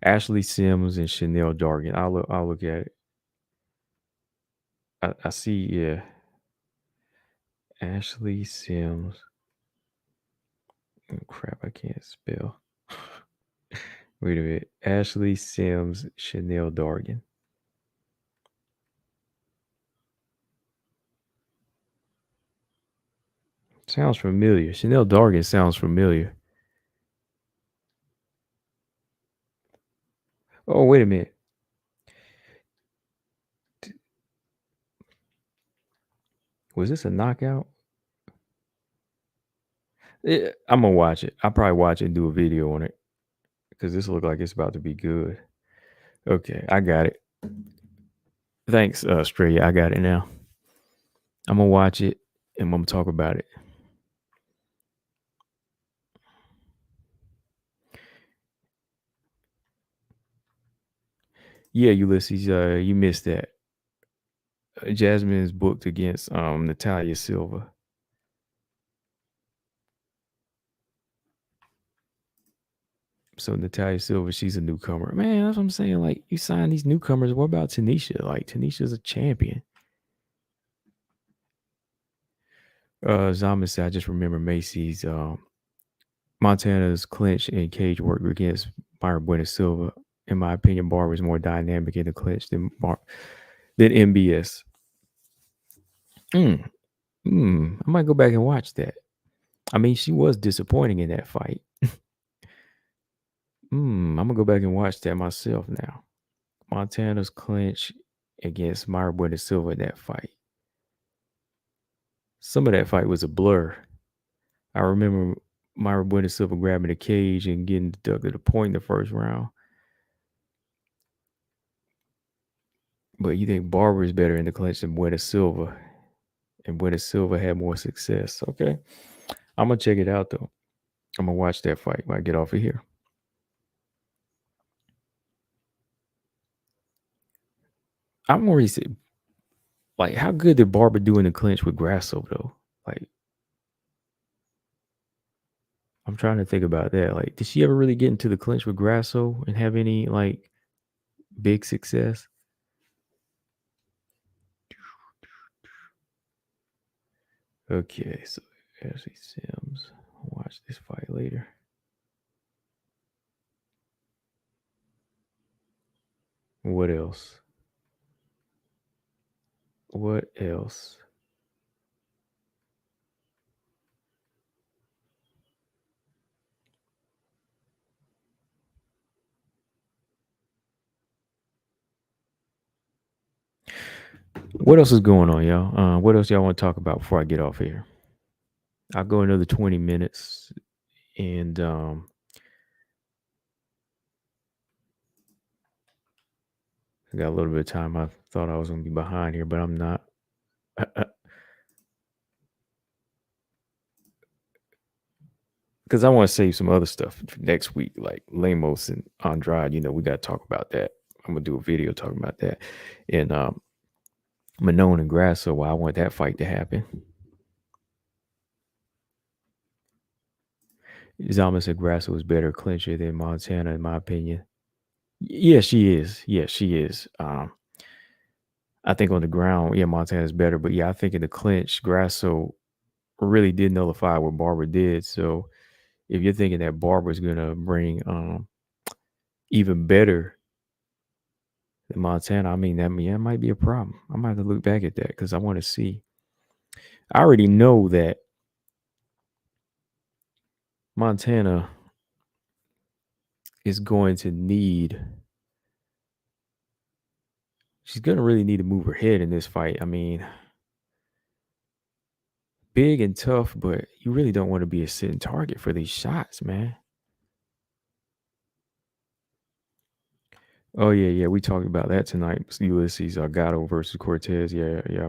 Speaker 1: Ashley Sims and Chanel Dargan. I'll look at it. I see. Yeah. Ashley Sims. Oh, crap. I can't spell. Wait a minute. Ashley Sims, Chanel Dargan. Sounds familiar. Chanel Dargan sounds familiar. Oh, wait a minute. Was this a knockout? I'm gonna watch it. I'll probably watch it and do a video on it because this looks like it's about to be good. Okay, I got it. Thanks, Straya. I got it now. I'm gonna watch it and I'm gonna talk about it. Yeah, Ulysses, you missed that. Jasmine is booked against Natalia Silva. So Natalia Silva, she's a newcomer. Man, that's what I'm saying. Like, you sign these newcomers. What about Tanisha? Like, Tanisha's a champion. Zaman said, I just remember Macy's Montana's clinch and cage work against Myra Buena Silva. In my opinion, Bar was more dynamic in the clinch than MBS. I might go back and watch that. I mean, she was disappointing in that fight. I'm gonna go back and watch that myself now. Montana's clinch against Myra Buena Silva in that fight. Some of that fight was a blur. I remember Myra Buena Silva grabbing the cage and getting deducted a point in the first round. But you think Barber is better in the clinch than Buena Silva, and Buena Silva had more success. Okay, I'm gonna check it out though. I'm gonna watch that fight when I get off of here. I'm already saying, like, how good did Barber do in the clinch with Grasso though? Like, I'm trying to think about that. Like, did she ever really get into the clinch with Grasso and have any like big success? Okay, so Ashley Sims. I'll watch this fight later. What else? What else? What else is going on, y'all? What else y'all want to talk about before I get off here? I'll go another 20 minutes and I got a little bit of time. I thought I was gonna be behind here, but I'm not. Because I want to save some other stuff for next week, like Lemos and Andrade. We got to talk about that. I'm gonna do a video talking about that. And Manon and Grasso, why I want that fight to happen. Zalman said Grasso is better clincher than Montana, in my opinion. Yeah, she is. Yeah, she is. I think on the ground, yeah, Montana's better. But yeah, I think in the clinch, Grasso really did nullify what Barbara did. So if you're thinking that Barbara's gonna bring even better than Montana, I mean that might be a problem. I might have to look back at that because I want to see. I already know that Montana is going to need. She's gonna really need to move her head in this fight. I mean, big and tough, but you really don't want to be a sitting target for these shots, man. Oh yeah. We talked about that tonight. Ulysses Gatto versus Cortez. Yeah.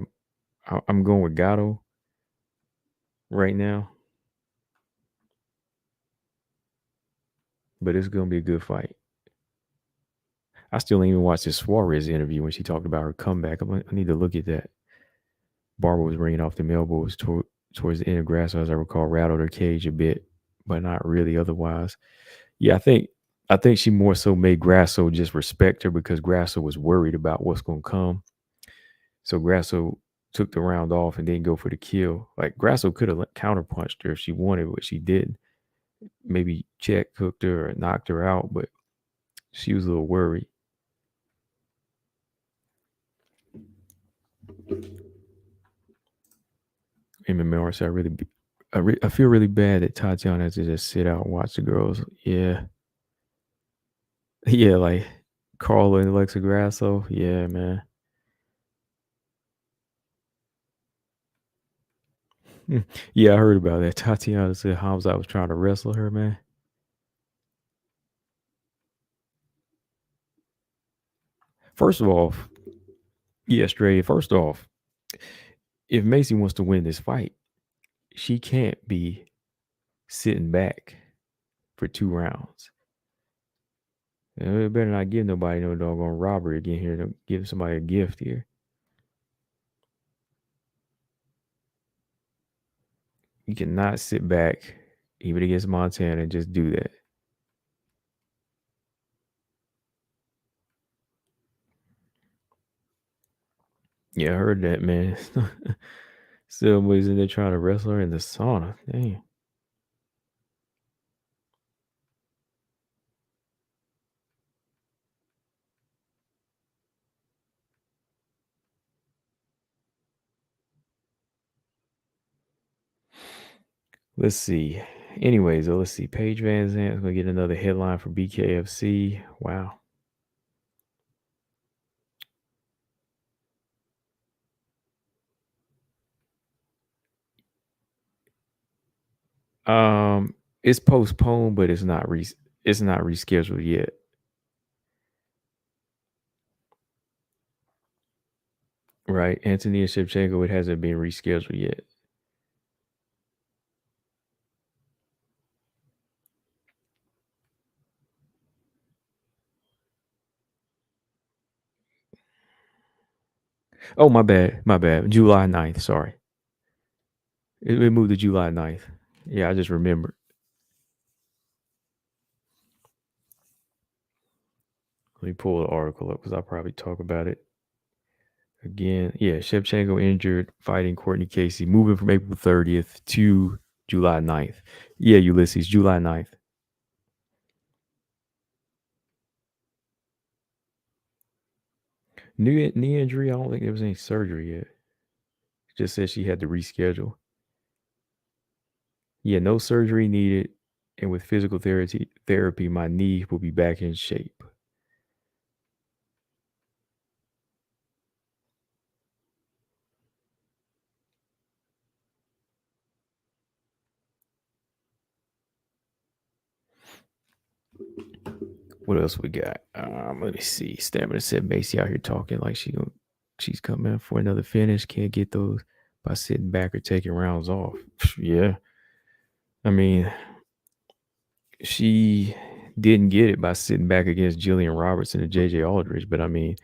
Speaker 1: I'm going with Gatto right now, but it's gonna be a good fight. I still ain't even watched this Suarez interview when she talked about her comeback. I need to look at that. Barbara was ringing off the elbows towards the end of Grasso, as I recall, rattled her cage a bit, but not really otherwise. Yeah, I think she more so made Grasso just respect her because Grasso was worried about what's going to come. So Grasso took the round off and didn't go for the kill. Like Grasso could have counterpunched her if she wanted, but she didn't. Maybe check hooked her or knocked her out, but she was a little worried. MMA, so I feel really bad that Tatiana has to just sit out and watch the girls. Yeah. Yeah, like Carla and Alexa Grasso. Yeah, man. Yeah, I heard about that. Tatiana said Hamza was trying to wrestle her, man. First of all, yeah, straight. First off, if Macy wants to win this fight, she can't be sitting back for 2 rounds. It better not give nobody no doggone robbery again here. To give somebody a gift here. You cannot sit back, even against Montana, and just do that. Yeah, I heard that, man. Somebody's in there trying to wrestle her in the sauna. Damn. Let's see. Anyways, let's see. Paige Van Zant's gonna get another headline for BKFC. Wow. It's postponed, but it's not rescheduled yet. Right, Anthony and Shevchenko, it hasn't been rescheduled yet. Oh, my bad. July 9th, sorry. It moved to July 9th. Yeah, I just remembered. Let me pull the article up because I'll probably talk about it again. Yeah, Shevchenko injured, fighting Courtney Casey, moving from April 30th to July 9th. Yeah, Ulysses, July 9th. Knee injury, I don't think there was any surgery yet. It just said she had to reschedule. Yeah, no surgery needed. And with physical therapy, my knee will be back in shape. What else we got? Let me see. Stamina said Macy out here talking like she's coming for another finish. Can't get those by sitting back or taking rounds off. Yeah. I mean, she Didn't get it by sitting back against Jillian Robertson and JJ Aldrich, but I mean,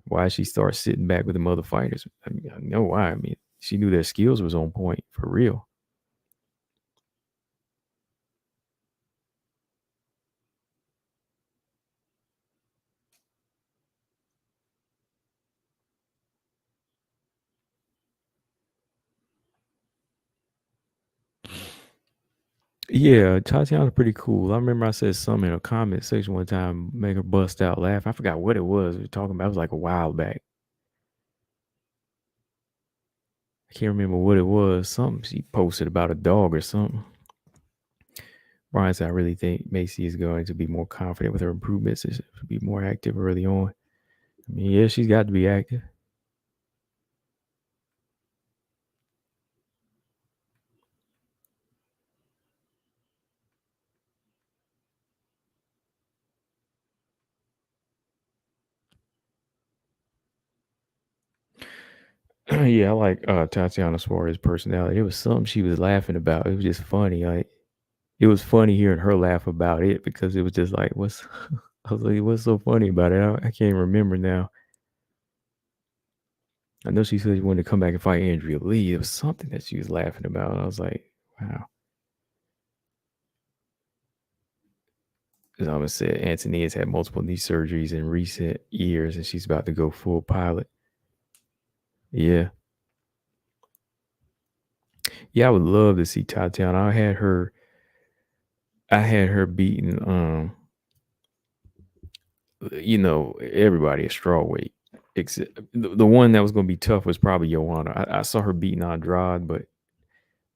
Speaker 1: why she start sitting back with the other fighters? I mean, I know why. I mean, she knew their skills was on point for real. Yeah, Tatiana's pretty cool. I remember I said something in a comment section one time, make her bust out laugh. I forgot what it was we were talking about. It was like a while back. I can't remember what it was. Something she posted about a dog or something. Brian said, I really think Macy is going to be more confident with her improvements and she'll be more active early on. I mean, yeah, she's got to be active. Yeah, I like Tatiana Suarez's personality. It was something she was laughing about. It was just funny. Like it was funny hearing her laugh about it because it was just like, what's I was like, what's so funny about it? I can't remember now. I know she said she wanted to come back and fight Andrea Lee. It was something that she was laughing about. I was like, wow. As I always said, Antony has had multiple knee surgeries in recent years, and she's about to go full pilot. Yeah. Yeah, I would love to see Tatiana. I had her beating everybody at strawweight. Except the one that was gonna be tough was probably Joanna. I saw her beating Andrade, but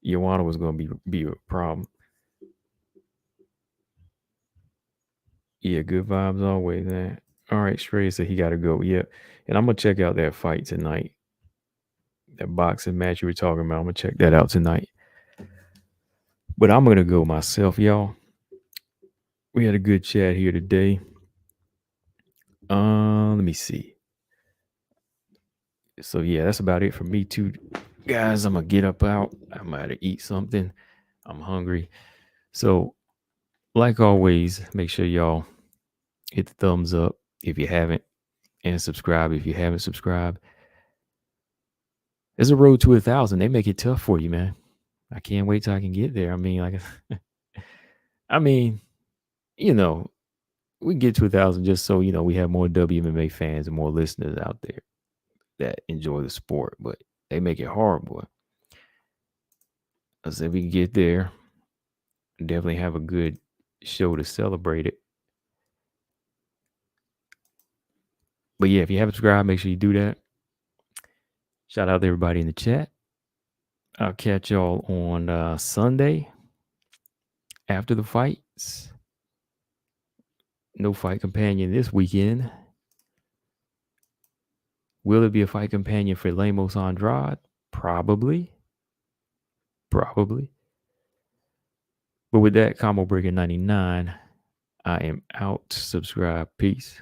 Speaker 1: Joanna was gonna be a problem. Yeah, good vibes always, man. All right, Stray said he gotta go. Yeah. And I'm gonna check out that fight tonight. That boxing match you were talking about. I'm gonna check that out tonight. But I'm gonna go myself, y'all. We had a good chat here today. Let me see. So yeah, that's about it for me too, guys. I'm gonna get up out. I'm gonna eat something. I'm hungry. So, like always, make sure y'all hit the thumbs up if you haven't, and subscribe if you haven't subscribed. There's a road to 1,000. They make it tough for you, man. I can't wait till I can get there. I mean, like, I mean, you know, we get to 1,000 just so we have more WMMA fans and more listeners out there that enjoy the sport. But they make it hard, boy. I said we can get there. Definitely have a good show to celebrate it. But yeah, if you haven't subscribed, make sure you do that. Shout out to everybody in the chat. I'll catch y'all on Sunday after the fights. No fight companion this weekend. Will it be a fight companion for Lemos Andrade? Probably. Probably. But with that, Combo Breaker 99, I am out. Subscribe. Peace.